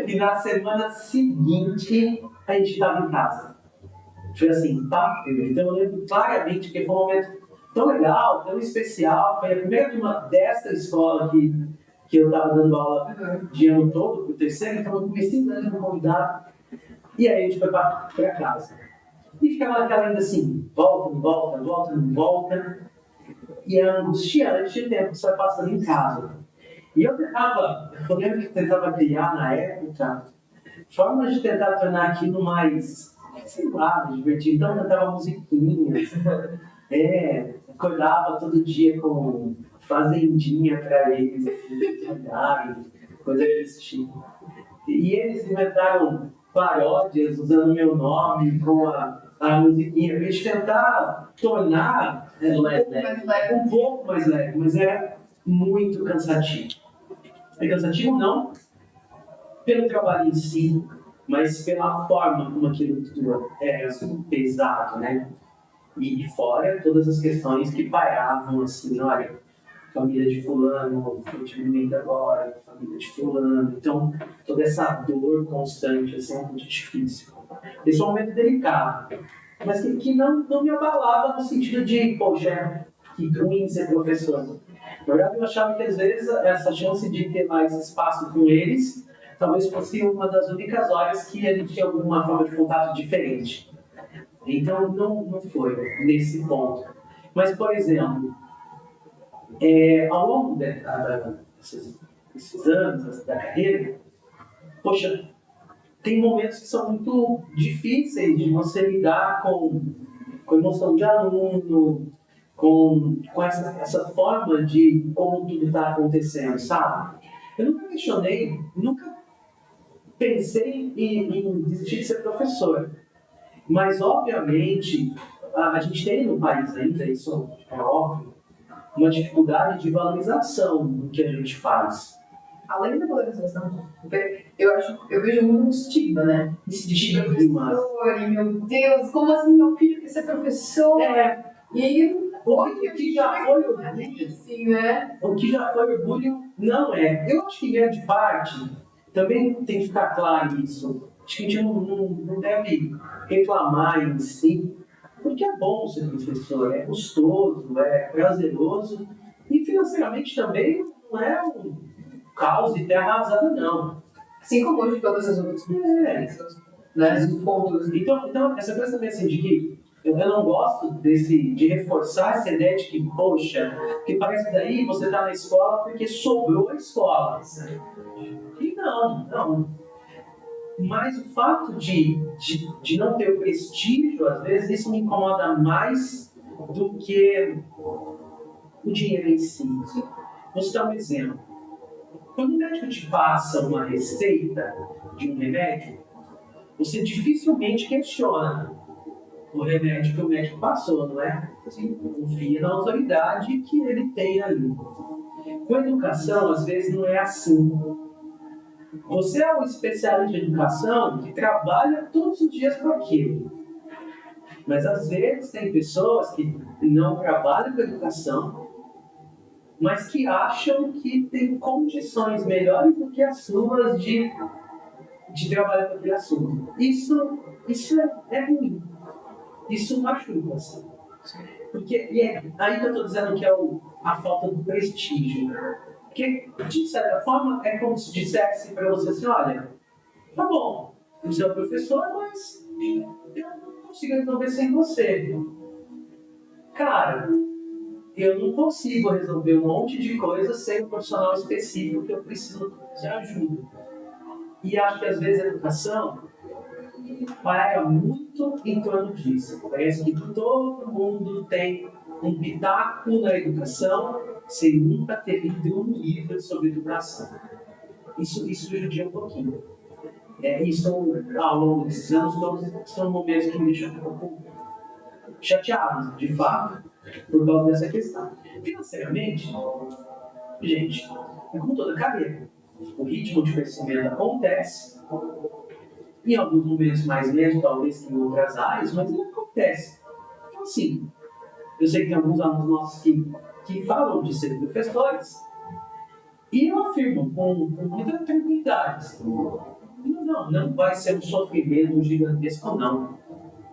C: E na semana seguinte, a gente estava em casa. Foi assim, tá? Então eu lembro claramente que foi um momento tão legal, tão especial. Foi a primeira turma desta escola que eu estava dando aula de ano todo, pro terceiro, então eu comecei dando um convidado. E aí a gente foi para casa. E ficava naquela ainda assim, volta, não volta, volta, não volta. E é angustiante o tempo que você vai passando em casa. E eu lembro que tentava criar na época formas de tentar tornar aquilo mais sei lá, me divertia. Então eu cantava musiquinhas, acordava todo dia com fazendinha pra eles, assim, olharem, coisa desse tipo. E eles inventaram paródias usando meu nome com a musiquinha, pra gente tentar tornar um pouco mais leve, mas era muito cansativo. É cansativo não pelo trabalho em si, mas pela forma como aquilo tudo era pesado, né? E fora todas as questões que paravam assim, olha, família de fulano foi diminuída agora, família de fulano. Então, toda essa dor constante assim, é muito difícil. Esse é um momento delicado, mas que não me abalava no sentido de, poxa, que ruim ser professor. Na verdade, eu achava que às vezes essa chance de ter mais espaço com eles talvez fosse uma das únicas horas que a gente tinha alguma forma de contato diferente. Então, não foi nesse ponto. Mas, por exemplo, ao longo desses anos da carreira, poxa, tem momentos que são muito difíceis de você lidar com emoção de aluno, com essa forma de como tudo está acontecendo, sabe? Eu nunca questionei, nunca pensei em desistir de ser professor. Mas, obviamente, a gente tem no país ainda, isso é óbvio, uma dificuldade de valorização do que a gente faz.
A: Além da valorização, eu vejo muito estigma, né? Estigma professor, e meu Deus, como assim meu filho quer ser professor? E
C: o que já foi orgulho,
A: assim, né?
C: o que já foi orgulho não é. Eu acho que grande parte, também tem que ficar claro isso. Acho que a gente não deve reclamar em si, porque é bom ser professor, é gostoso, é prazeroso, e financeiramente também não é um caos e terra arrasada, não.
A: Assim como hoje todas as outras coisas, né? Os pontos.
C: Então, essa coisa também assim, de que eu não gosto de reforçar essa ideia de que, poxa, que parece que daí você está na escola porque sobrou a escola. E não. Mas o fato de não ter o prestígio, às vezes, isso me incomoda mais do que o dinheiro em si. Vou citar um exemplo. Quando o médico te passa uma receita de um remédio, você dificilmente questiona o remédio que o médico passou, não é? Você confia na autoridade que ele tem ali. Com a educação, às vezes, não é assim. Você é um especialista em educação que trabalha todos os dias com aquilo. Mas, às vezes, tem pessoas que não trabalham com educação, mas que acham que têm condições melhores do que as suas de trabalhar com aquele assunto. Isso é ruim. Isso machuca, assim. Porque aí que eu estou dizendo que é a falta do prestígio. Porque, de certa forma, é como se dissesse para você assim, olha, tá bom, você é o professor, mas eu não consigo resolver sem você. Cara, eu não consigo resolver um monte de coisas sem um profissional específico que eu preciso de ajuda. E acho que às vezes a educação paira muito em torno disso. Parece que todo mundo tem um pitaco na educação sem nunca ter lido um livro sobre educação. Isso judia um pouquinho. Isso, ao longo desses anos, todos são momentos que me deixam um pouco chateados, de fato, por causa dessa questão. Financeiramente, gente, é como toda carreira. O ritmo de crescimento acontece, em alguns momentos mais lentos, talvez que em outras áreas, mas ele acontece. Então, assim, eu sei que tem alguns alunos nossos que falam de ser professores, e eu afirmo com muita tranquilidade, assim, não vai ser um sofrimento gigantesco, não.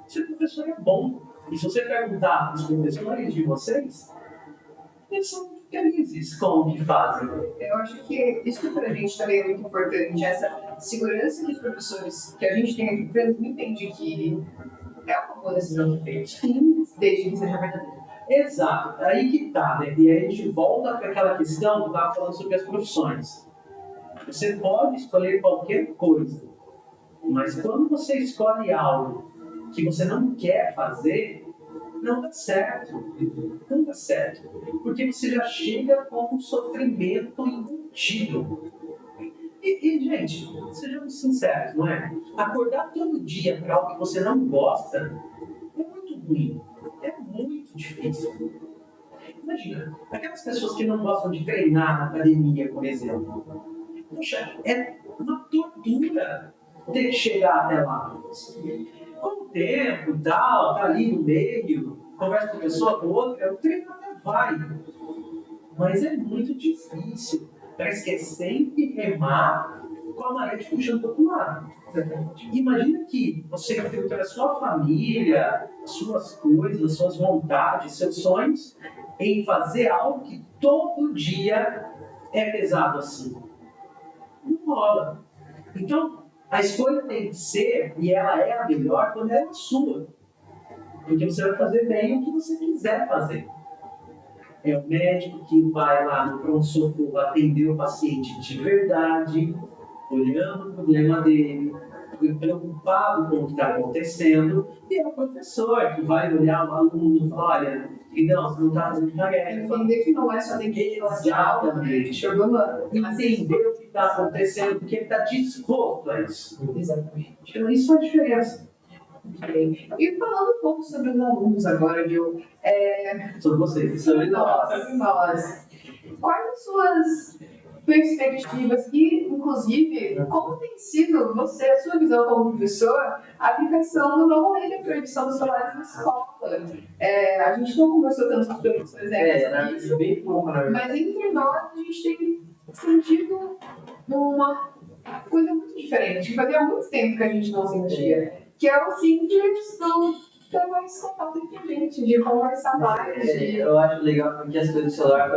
C: Ser professor é bom. E se você perguntar os professores de vocês, eles são muito felizes com o que fazem.
A: Eu acho que isso para a gente também é muito importante, essa segurança que os professores que a gente tem aqui transmitem de que é uma boa decisão feita, desde que seja verdadeira.
C: Exato, aí que tá, né? E aí a gente volta para aquela questão que eu estava falando sobre as profissões. Você pode escolher qualquer coisa, mas quando você escolhe algo que você não quer fazer, não dá certo. Não dá certo. Porque você já chega com um sofrimento embutido. Gente, sejamos sinceros, não é? Acordar todo dia para algo que você não gosta é muito ruim. É muito difícil. Imagina, aquelas pessoas que não gostam de treinar na academia, por exemplo. Poxa, é uma tortura ter que chegar até lá. Com o tempo e tal, tá ali no meio, conversa com uma pessoa com outra, o treino até vai. Mas é muito difícil. Parece que é sempre remar com a maré puxando para o lado. Imagina que você tem a sua família, suas coisas, suas vontades, seus sonhos, em fazer algo que todo dia é pesado assim. Não rola. Então, a escolha tem que ser, e ela é a melhor, quando ela é sua. Porque você vai fazer bem o que você quiser fazer. É o médico que vai lá no pronto-socorro atender o paciente de verdade, olhando o problema dele, preocupado com o que está acontecendo, e é o professor que vai olhar o aluno e falar, olha, então, você não está fazendo tarefa.
A: Entender que não é só dentro de aula, né?
C: Entender o que está acontecendo, porque ele está disposto a isso.
A: Exatamente.
C: Então, isso faz diferença.
A: E falando um pouco sobre os alunos agora, Gil,
C: Sobre vocês.
A: sobre nós. Quais as suas perspectivas e, inclusive, como tem sido você, a sua visão como professor, a aplicação do novo lei de proibição dos celulares na escola? A gente não conversou tanto sobre isso, por exemplo, isso,
B: bem pouco, né?
A: mas entre nós a gente tem sentido uma coisa muito diferente, que fazia muito tempo que a gente não sentia, que é o simples do ter mais contato entre a gente, de conversar mais.
B: Eu acho legal porque as coisas do celular,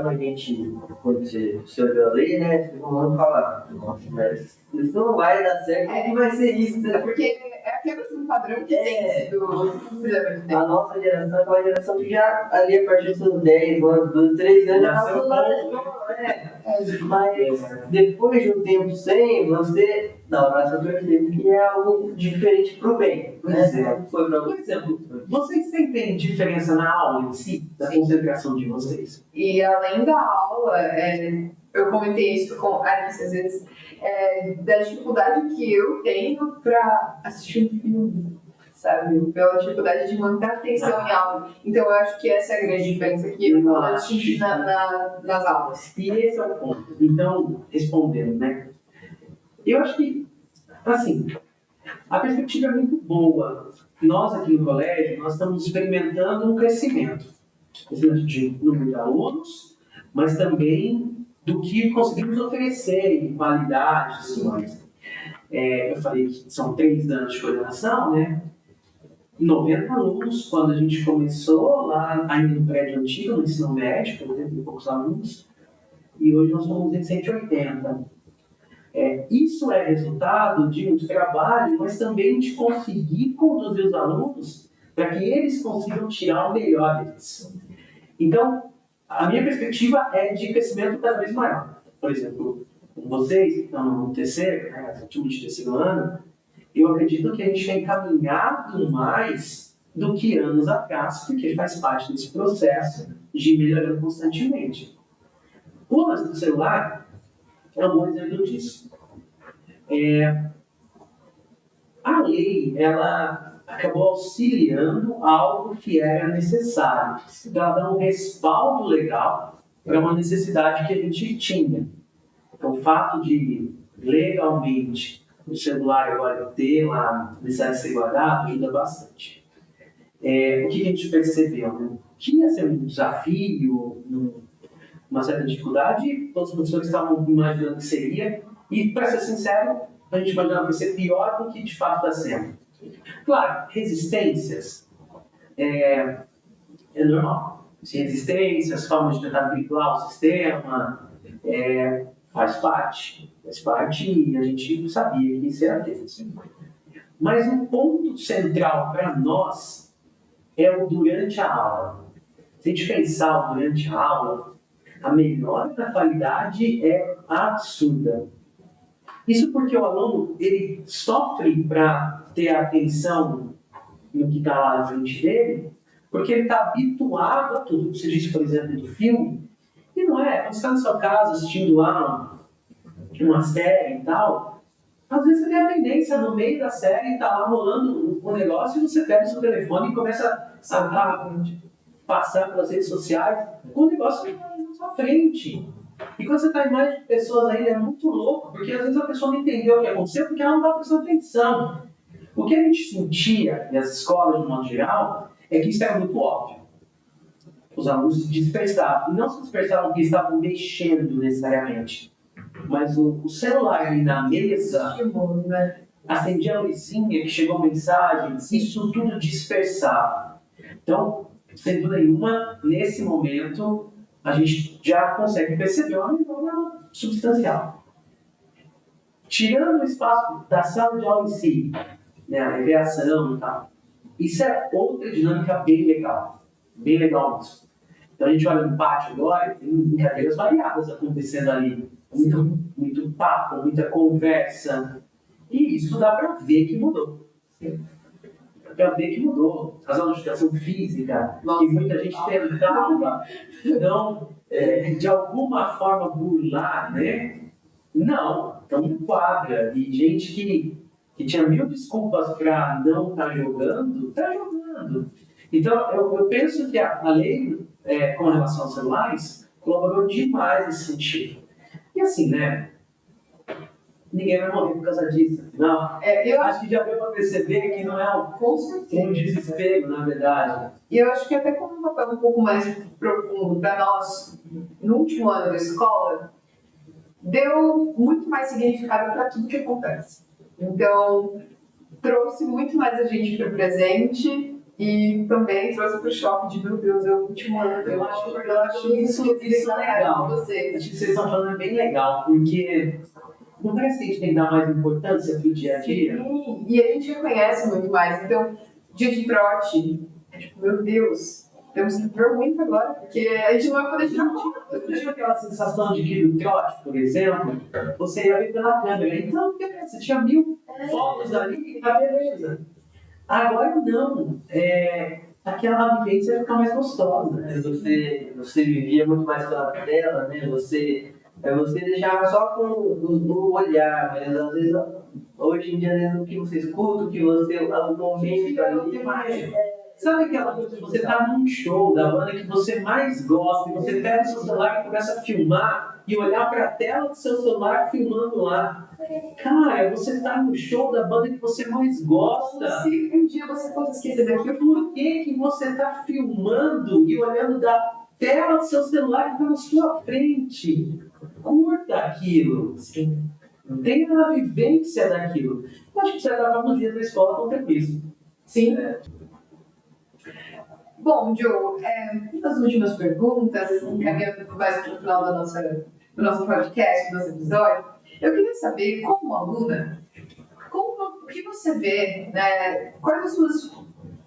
B: quando você olhou a lei, né, você vão falar, nossa, mas isso não vai dar certo, como vai ser isso? Né?
A: Porque é a quebra de um padrão que tem sido
B: a nossa geração é aquela geração que já, ali a partir dos seus 10 anos, dos 13 anos, já tá celular. Mas depois de um tempo sem, você dá o braço a torcer, porque é algo diferente pro bem. Né?
C: Foi pra por exemplo, vocês sentem diferença na aula em si, da concentração de vocês?
A: E além da aula, eu comentei isso com a Alice às vezes, da dificuldade que eu tenho para assistir um filme, sabe? Pela dificuldade de manter a atenção em aula. Então eu acho que essa é a grande diferença que eu assisti nas aulas.
C: E esse é o ponto. Então, respondendo, né? Eu acho que, assim, a perspectiva é muito boa. Nós aqui no colégio, nós estamos experimentando um crescimento. Crescimento de número de alunos, mas também do que conseguimos oferecer em qualidade. Eu falei que são 3 anos de coordenação, né? 90 alunos, quando a gente começou lá, ainda no prédio antigo, no ensino médio, 80 e poucos alunos, e hoje nós somos em 180. Isso é resultado de um trabalho, mas também de conseguir conduzir os alunos para que eles consigam tirar o melhor deles. Então, a minha perspectiva é de crescimento cada vez maior. Por exemplo, vocês que estão no terceiro, né, turma de terceiro ano, eu acredito que a gente tem caminhado mais do que anos atrás, porque faz parte desse processo de melhorar constantemente. O lance do celular é um bom exemplo disso. A lei, ela acabou auxiliando algo que era necessário. Ela dá um respaldo legal para uma necessidade que a gente tinha. Então, o fato de, legalmente, o celular agora ter lá, necessidade de ser guardado, ajuda bastante. O que a gente percebeu? Né? Que ia ser um desafio, uma certa dificuldade, todos os professores estavam imaginando que seria, e, para ser sincero, a gente imaginava que ia ser pior do que de fato está sendo. Claro, resistências é normal. Sem resistências, formas de tentar driblar o sistema, faz parte e a gente sabia que isso era ter. Mas um ponto central para nós é o durante a aula. Se a gente pensar o durante a aula, a melhora da qualidade é absurda. Isso porque o aluno ele sofre para ter a atenção no que está lá na frente dele, porque ele está habituado a tudo. Você disse, por exemplo, do filme, e não é, quando você está na sua casa assistindo lá uma série e tal, às vezes você tem a tendência, no meio da série, está lá rolando um negócio e você pega o seu telefone e começa a passar pelas redes sociais com o negócio na sua frente. E quando você está em mais de pessoas ainda, é muito louco, porque às vezes a pessoa não entendeu o que aconteceu porque ela não está prestando atenção. O que a gente sentia nas escolas, de modo geral, é que isso era muito óbvio. Os alunos se dispersavam. E não se dispersavam porque estavam mexendo necessariamente. Mas o celular ali na mesa, acendia a luzinha que chegou a mensagem, isso tudo dispersava. Então, sem dúvida nenhuma, nesse momento, a gente já consegue perceber uma melhora substancial. Tirando o espaço da sala de aula em si, né, a recreação e tal, isso é outra dinâmica bem legal mesmo. Então a gente olha no pátio agora, tem brincadeiras variadas acontecendo ali, muito papo, muita conversa, e isso dá para ver que mudou. Dá para ver que mudou. As aulas de educação física, que muita gente tentava não, de alguma forma burlar, né? Não, então em quadra, e gente que tinha mil desculpas para não estar jogando, está jogando. Então, eu penso que a lei, com relação aos celulares, colaborou demais nesse sentido. E assim, né? Ninguém vai morrer por causa disso. Não. Eu acho que já deu para perceber que não é um desespero, na verdade.
A: E eu acho que até como um papel um pouco mais profundo para nós, no último ano da escola, deu muito mais significado para tudo que acontece. Então, trouxe muito mais a gente para o presente e também trouxe para o choque de, meu Deus, é o último ano.
C: Eu acho isso legal. Acho que vocês estão falando bem legal, porque não parece que a gente tem que dar mais importância para o dia a dia?
A: Sim, e a gente reconhece muito mais. Então, dia de trote, tipo, meu Deus, temos que ver muito agora, porque a gente não vai poder tirar foto.
C: Eu tinha aquela sensação de que no trote, por exemplo, você ia ver pela câmera. Então, você tinha 1000 fotos ali, tá beleza. Agora não. Aquela vivência vai ficar mais gostosa.
B: Né? Você vivia muito mais pela tela, né? Você deixava só com o olhar, mas às vezes, hoje em dia, às vezes, o que você escuta, o que você, o momento ali.
C: Sabe aquela coisa que você tá num show da banda que você mais gosta, e você pega o seu celular e começa a filmar e olhar para a tela do seu celular filmando lá. Cara, você tá no show da banda que você mais gosta.
A: Se um dia você fosse esquecer daquilo,
C: por que você tá filmando e olhando da tela do seu celular que está na sua frente? Curta aquilo.
A: Sim.
C: Tenha a vivência daquilo. Eu acho que você vai nos dias da escola com tempo isso.
A: Sim. Bom, Joe, as últimas perguntas, encaminhando mais para o final do nosso podcast, do nosso episódio, eu queria saber, como aluna, o que você vê, né, quais as suas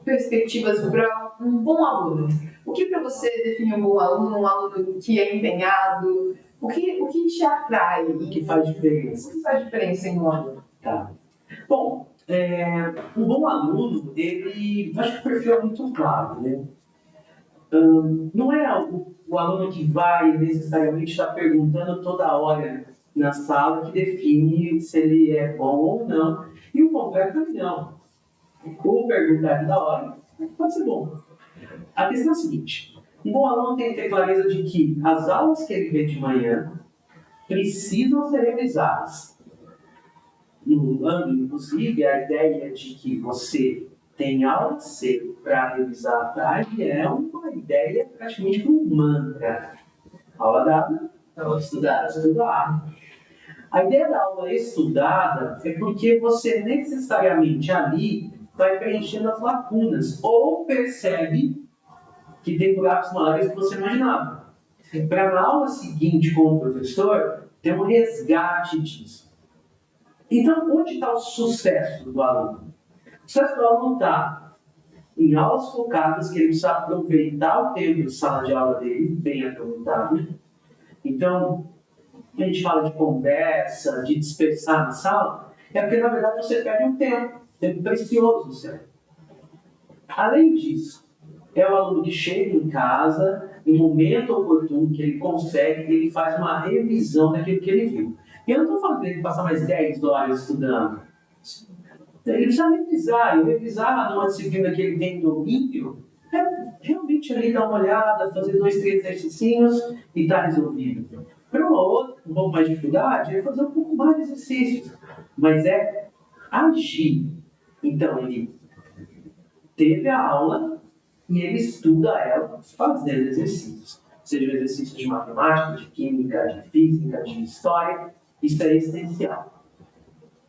A: perspectivas para um bom aluno? O que para você define um bom aluno, um aluno que é empenhado? O que te atrai?
C: O que faz diferença?
A: O que faz diferença em um aluno?
C: Tá. Bom, um bom aluno, ele, acho que o perfil é muito claro, né? Não é o aluno que vai necessariamente estar perguntando toda hora na sala que define se ele é bom ou não. E o contrário também não. O perguntar toda hora pode ser bom. A questão é a seguinte: um bom aluno tem que ter clareza de que as aulas que ele vê de manhã precisam ser revisadas. No âmbito, inclusive, a ideia de que você tem aula cedo para revisar à tarde é uma ideia praticamente um mantra. Aula dada, aula estudada. A ideia da aula estudada é porque você necessariamente ali vai preenchendo as lacunas ou percebe que tem buracos maiores do que você imaginava. Para na aula seguinte com o professor, ter um resgate disso. Então, onde está o sucesso do aluno? O sucesso do aluno está em aulas focadas, que ele precisa aproveitar o tempo de sala de aula dele, bem aproveitado. Então, a gente fala de conversa, de dispersar na sala, é porque, na verdade, você perde um tempo precioso do cérebro. Além disso, é o aluno que chega em casa, em momento oportuno que ele consegue, ele faz uma revisão daquilo que ele viu. E eu não estou falando dele passar mais 10 horas estudando. Ele precisa revisar, e revisar numa disciplina que ele tem domínio, é realmente ali dar uma olhada, fazer 2, 3 exercícios e está resolvido. Para uma outra, um pouco mais de dificuldade, é fazer um pouco mais de exercícios, mas é agir. Então, ele teve a aula e ele estuda ela fazendo exercícios. Seja exercício de matemática, de química, de física, de história, isso é essencial.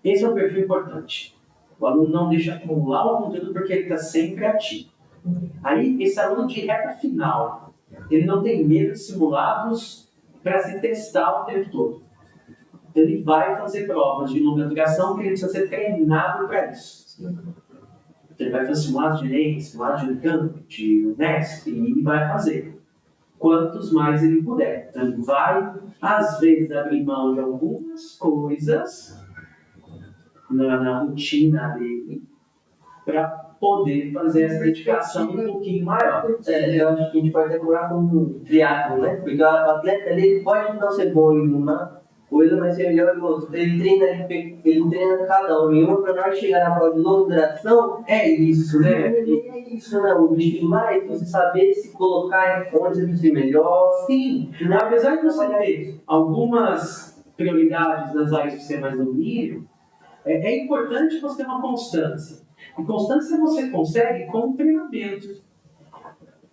C: Esse é um perfil importante. O aluno não deixa acumular o conteúdo porque ele está sempre ativo. Aí, esse aluno de reta final, ele não tem medo de simulados para se testar o tempo todo. Ele vai fazer provas de longa duração que ele precisa ser treinado para isso. Ele vai fazer simulados de Enem, simulados de Unicamp, de Unesp, e vai fazer. Quantos mais ele puder. Então, ele vai, às vezes, abrir mão de algumas coisas na rotina dele para poder fazer essa dedicação um pouquinho maior.
B: Eu acho que a gente pode até colocar como um triângulo, né? Porque o atleta ele pode não ser bom em uma coisa, mas ser melhor em outra. Ele treina cada um em uma para na hora de chegar na prova de longa duração.
C: É isso, né?
B: É isso, né? O objetivo mais é você saber se colocar onde você ser melhor.
C: Sim, apesar de você ter algumas prioridades nas áreas que você mais domina, é importante você ter uma constância. E constância você consegue com o treinamento.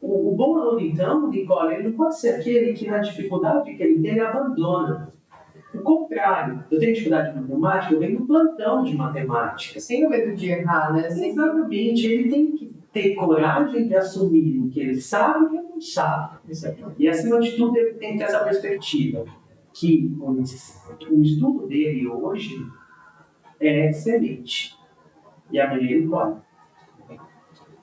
C: O bom aluno, então, Nicole, ele não pode ser aquele que na dificuldade que ele tem, ele abandona. O contrário, eu tenho dificuldade de matemática, eu venho no plantão de matemática.
A: Sem medo de errar, né?
C: Exatamente, ele tem que ter coragem de assumir o que ele sabe e o que ele não sabe. E acima de tudo, ele tem que ter essa perspectiva, que o estudo dele hoje é excelente. E amanhã ele pode.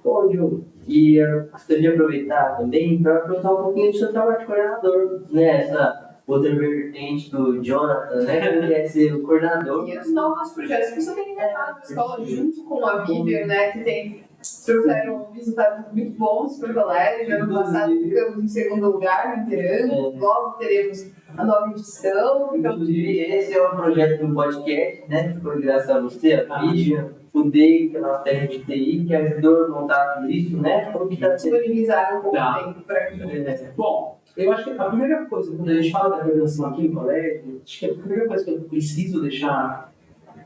B: Bom, Diogo, e eu gostaria de aproveitar também para perguntar um pouquinho do seu trabalho de coordenador, né? Essa outra vertente do Jonathan, né? Que é ser o coordenador.
A: E os novos projetos que você tem inventado na escola, junto com a Vivian, né? Que trouxeram resultados muito bons para o colégio. Ano passado ficamos em segundo lugar no Interano, logo teremos a nova edição. Então,
B: Inclusive, esse é um projeto do podcast, né? Que foi graças a você, a Vivian, o DEI, que é a nossa técnica de TI, que ajudou a montar tudo isso, né? Como que está sendo?
A: disponibilizaram um pouco de tempo para
C: Bom, eu acho que a primeira coisa, quando a gente fala da coordenação aqui no colégio, acho que a primeira coisa que eu preciso deixar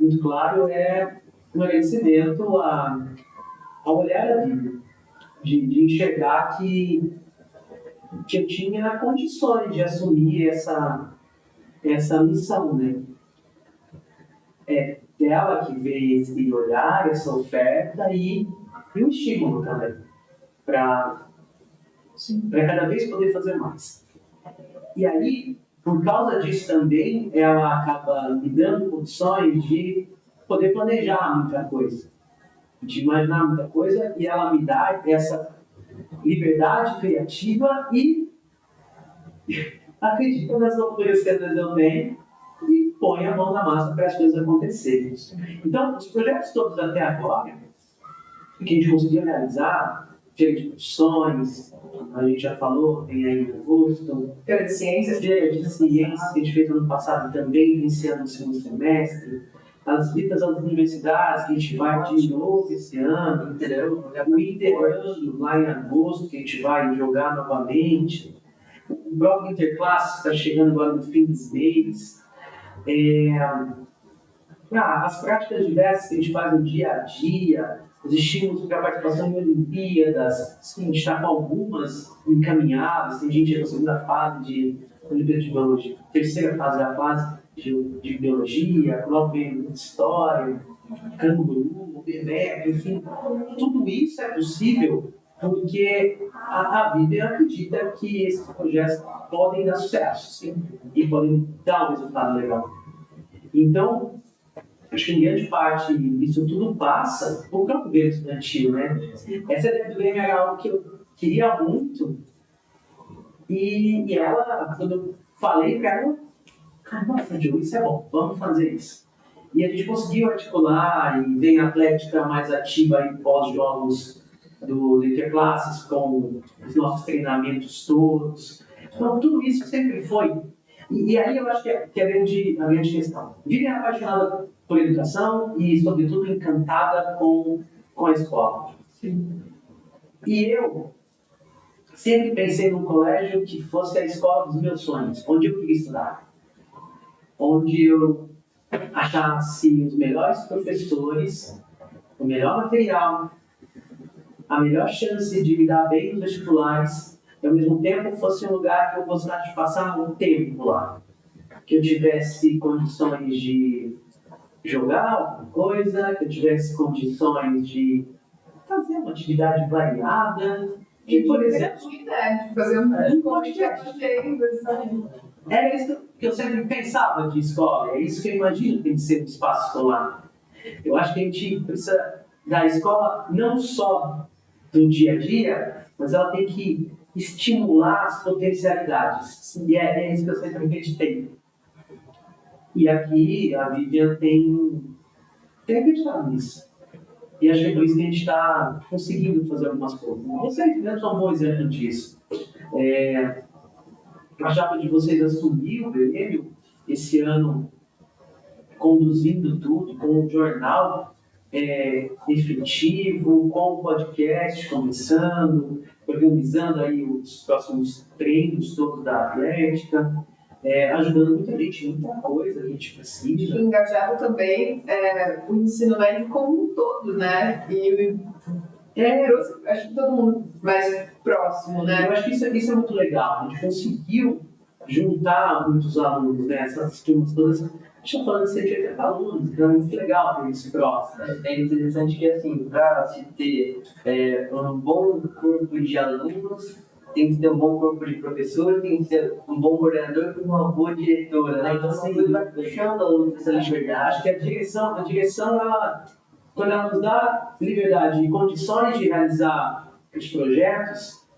C: muito claro é um agradecimento ao olhar da vida, de enxergar que eu tinha condições de assumir essa missão, né? É dela que veio esse olhar, essa oferta e um estímulo também, para cada vez poder fazer mais. E aí, por causa disso também, ela acaba me dando condições de poder planejar muita coisa, de imaginar muita coisa, e ela me dá essa liberdade criativa e acredita nas loucuras que às vezes eu tenho e põe a mão na massa para as coisas acontecerem. Então, os projetos todos até agora, que a gente conseguiu realizar, feira de profissões, a gente já falou, tem aí em agosto,
A: Feira de Ciências.
C: feira de ciências, que a gente fez ano passado também, iniciando o segundo semestre, as visitas às universidades, que a gente vai de novo esse ano, o Interando, lá em agosto, que a gente vai jogar novamente, o próprio Interclasse está chegando agora no fim dos mês, as práticas diversas que a gente faz no dia a dia, os estímulos para a participação em Olimpíadas, a gente está com algumas encaminhadas, tem gente na segunda fase de Olimpíada de Biologia, terceira fase da fase de Biologia, logo vem História, Canguru, Bebeco, enfim, tudo isso é possível porque a Bíblia acredita que esses projetos podem dar sucesso, sim, e podem dar um resultado legal. Então, acho que em grande parte isso tudo passa por campo governo estudantil, né? Essa ideia do Grêmio era algo que eu queria muito e ela, quando eu falei para ela, nossa, Diogo, isso é bom, vamos fazer isso. E a gente conseguiu articular e vem a Atlética mais ativa em pós-jogos do Interclasses, com os nossos treinamentos todos. Então, tudo isso sempre foi. E aí eu acho que é a grande questão. Vive apaixonada por educação e, sobretudo, encantada com a escola.
A: Sim.
C: E eu sempre pensei num colégio que fosse a escola dos meus sonhos, onde eu queria estudar. Onde eu achasse os melhores professores, o melhor material, a melhor chance de me dar bem nos vestibulares, e ao mesmo tempo fosse um lugar que eu gostasse de passar um tempo lá. Que eu tivesse condições de jogar alguma coisa, que eu tivesse condições de fazer uma atividade variada. E, por exemplo,
A: de fazer um
C: podcast.
A: cheio,
C: Era isso que eu sempre pensava de escola, é isso que eu imagino que tem que ser um espaço escolar. Eu acho que a gente precisa da escola não só do dia a dia, mas ela tem que estimular as potencialidades. E é isso que eu sempre acreditei. E aqui a Vivian tem acreditado nisso. E acho que é por isso que a gente está conseguindo fazer algumas coisas. Vocês mesmos são um bom exemplo disso. A chapa de vocês assumiu o Grêmio esse ano, conduzindo tudo, com um jornal efetivo, com o podcast começando, organizando aí os próximos treinos todos da Atlética, ajudando muita gente, muita coisa que a gente precisa.
A: Engajado também o ensino médio como um todo, né? E acho que todo mundo mais próximo, né?
C: Eu acho que isso é muito legal. A gente conseguiu juntar muitos alunos, né? Essas turmas todas. A gente está falando de 180 alunos, então é muito legal ter isso próximo.
B: É interessante que, assim, para se ter um bom corpo de alunos, tem que ter um bom corpo de professor, tem que ter um bom coordenador e uma boa diretora, né? Então, uma coisa vai puxando a outra essa liberdade.
C: Acho que a direção ela, quando ela nos dá liberdade e condições de realizar os projetos,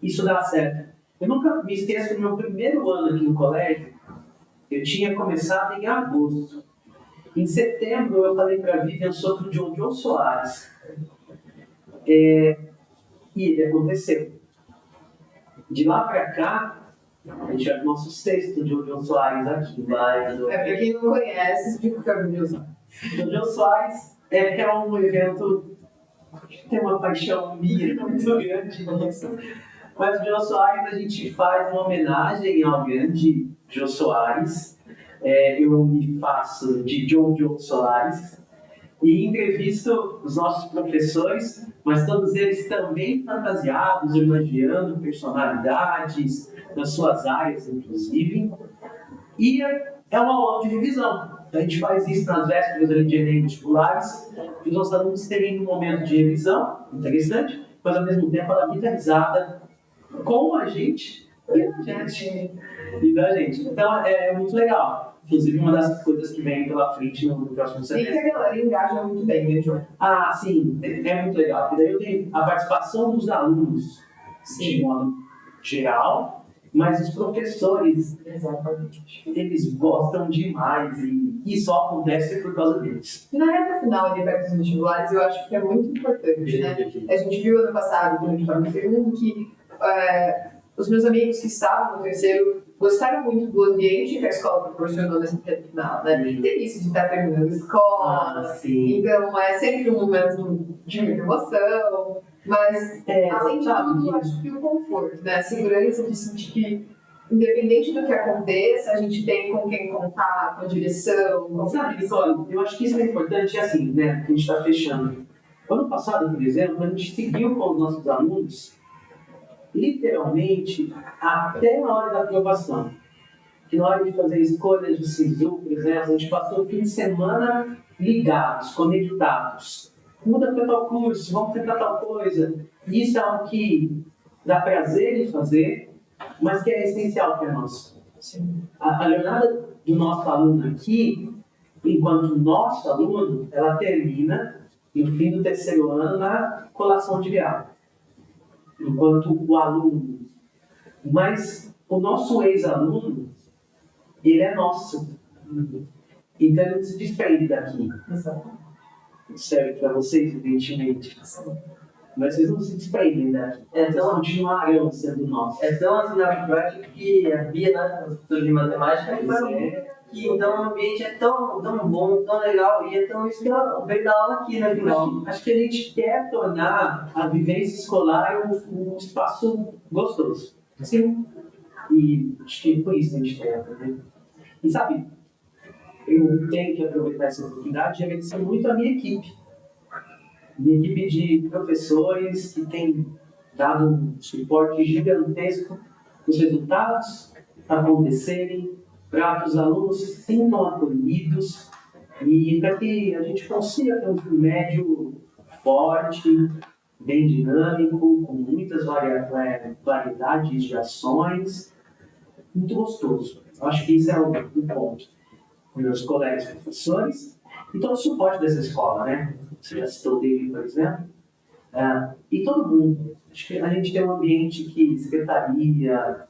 C: isso dá certo. Eu nunca me esqueço do meu primeiro ano aqui no colégio. Eu tinha começado em agosto. Em setembro, eu falei para a Vivian sobre o João Soares. E ele aconteceu. De lá para cá, a gente é o nosso sexto João Soares aqui. Mas,
A: Para quem não conhece, explica o caminho.
C: O João Soares é um evento que tem uma paixão minha muito grande nisso. Mas o João Soares, a gente faz uma homenagem ao grande João Soares. Eu me faço de João Soares e entrevisto os nossos professores, mas todos eles também fantasiados, homenageando personalidades nas suas áreas, inclusive. E é uma aula de revisão. A gente faz isso nas vésperas de Enem vestibulares, para os nossos alunos terem um momento de revisão interessante, mas ao mesmo tempo ela muita risada com a gente e da gente. Então é muito legal. Inclusive, uma das coisas que vem pela frente no próximo semestre.
A: E que a galera engaja muito bem, né, João?
C: Ah, sim, é muito legal. E daí eu tenho a participação dos alunos, de modo geral, mas os professores, eles gostam demais e isso só acontece por causa deles.
A: E na reta final, ali perto dos vestibulares, eu acho que é muito importante, né? A gente viu ano passado, quando a gente estava no segundo, que os meus amigos que estavam no terceiro gostaram muito do ambiente que a escola proporcionou nessa reta final, né? Tem isso de estar terminando a escola, então é sempre um momento de muita emoção, mas além de tudo, eu acho que o conforto, né? A segurança de sentir que, independente do que aconteça, a gente tem com quem contar, com a direção, com
C: Sabe, Nicole, eu acho que isso é importante, assim, né? A gente está fechando. Ano passado, por exemplo, a gente seguiu com os nossos alunos literalmente até a hora da aprovação. Que na hora de fazer escolhas de SISU, por exemplo, a gente passou o fim de semana ligados, conectados. Muda para tal curso, vamos tentar tal coisa. Isso é algo que dá prazer em fazer, mas que é essencial para nós. A jornada do nosso aluno aqui, enquanto nosso aluno, ela termina no fim do terceiro ano na colação de grau. Enquanto o aluno, mas o nosso ex-aluno, ele é nosso. Então ele não se desprende daqui.
A: Exato.
C: Serve para vocês, evidentemente. Mas vocês não se desprendem, né? Eles continuarão sendo nossos.
B: É tão assim na prática que a Bia, né, a professora de matemática, que então o ambiente é tão bom, tão legal, e é tão isso que ela veio dar aula aqui, né, final.
C: Acho que a gente quer tornar a vivência escolar um espaço gostoso. Sim. E acho que por isso a gente tenta, né? E sabe, eu tenho que aproveitar essa oportunidade e agradecer muito a minha equipe. Minha equipe de professores que tem dado um suporte gigantesco para os resultados acontecerem, para que os alunos se sintam acolhidos e para que a gente consiga ter um ensino médio forte, bem dinâmico, com muitas variedades de ações, muito gostoso. Eu acho que isso é um ponto. Meus colegas professores e todo o suporte dessa escola, né? Você já citou o David, por exemplo. E todo mundo. Acho que a gente tem um ambiente que secretaria,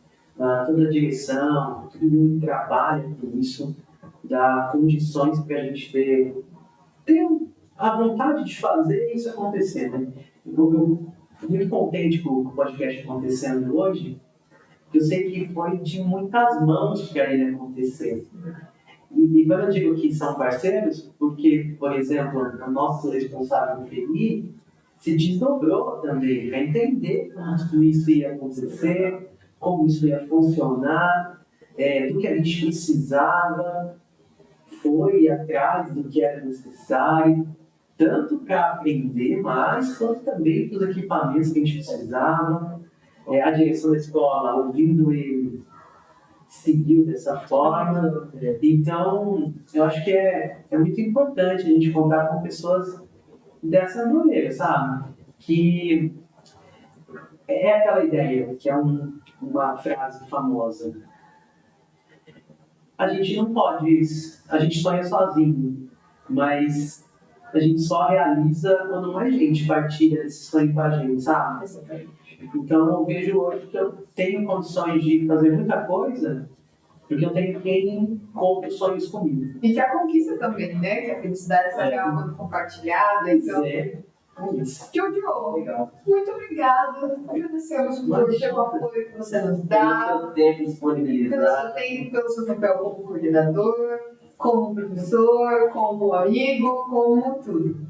C: toda a direção, todo mundo trabalha com isso, dá condições para a gente ter a vontade de fazer isso acontecer, né? Eu estou muito contente com o podcast acontecendo hoje, porque eu sei que foi de muitas mãos para ele acontecer. E quando eu digo que são parceiros, porque, por exemplo, o nosso responsável no TI se desdobrou também para entender como isso ia acontecer, como isso ia funcionar, do que a gente precisava, foi atrás do que era necessário, tanto para aprender mais, quanto também dos equipamentos que a gente precisava. A direção da escola, ouvindo ele, seguiu dessa forma. Então, eu acho que é muito importante a gente contar com pessoas dessa maneira, sabe? Que é aquela ideia, que é uma frase famosa. A gente não pode, a gente sonha sozinho, mas a gente só realiza quando mais gente partilha desse sonho com a gente, sabe? Então, eu vejo hoje que eu tenho condições de fazer muita coisa porque eu tenho quem compra os sonhos comigo.
A: E que a conquista também, né? Que a felicidade seja algo compartilhada. Então, Jojo,
B: Legal.
A: muito obrigada. Agradecemos por pelo apoio que você nos dá,
B: Pelo seu tempo
A: pelo
B: disponibilizado.
A: seu tempo, pelo seu papel como coordenador, como professor, como amigo, como tudo.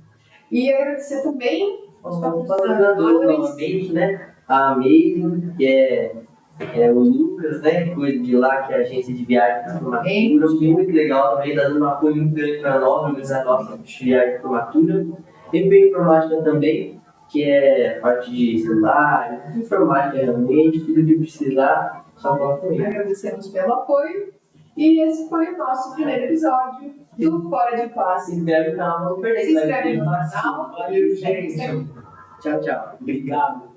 A: E agradecer também aos
B: Patrocinadores
A: patrocinadores.
B: novamente, né? A Amazing, que é o Lucas, né? Que cuida de lá, que é a agência de viagem de formatura. Muito legal também, está dando um apoio muito grande para nós, organizar a nossa viagem de formatura. MP Informática também, que é a parte de celular, informática realmente, tudo que precisar, só falar com ele.
A: Agradecemos pelo apoio. E esse foi o nosso primeiro episódio do Fora de Classe.
B: Se inscreve no canal, não perder.
A: Se inscreve no canal.
C: Valeu, gente.
B: Tchau, tchau.
C: Obrigado.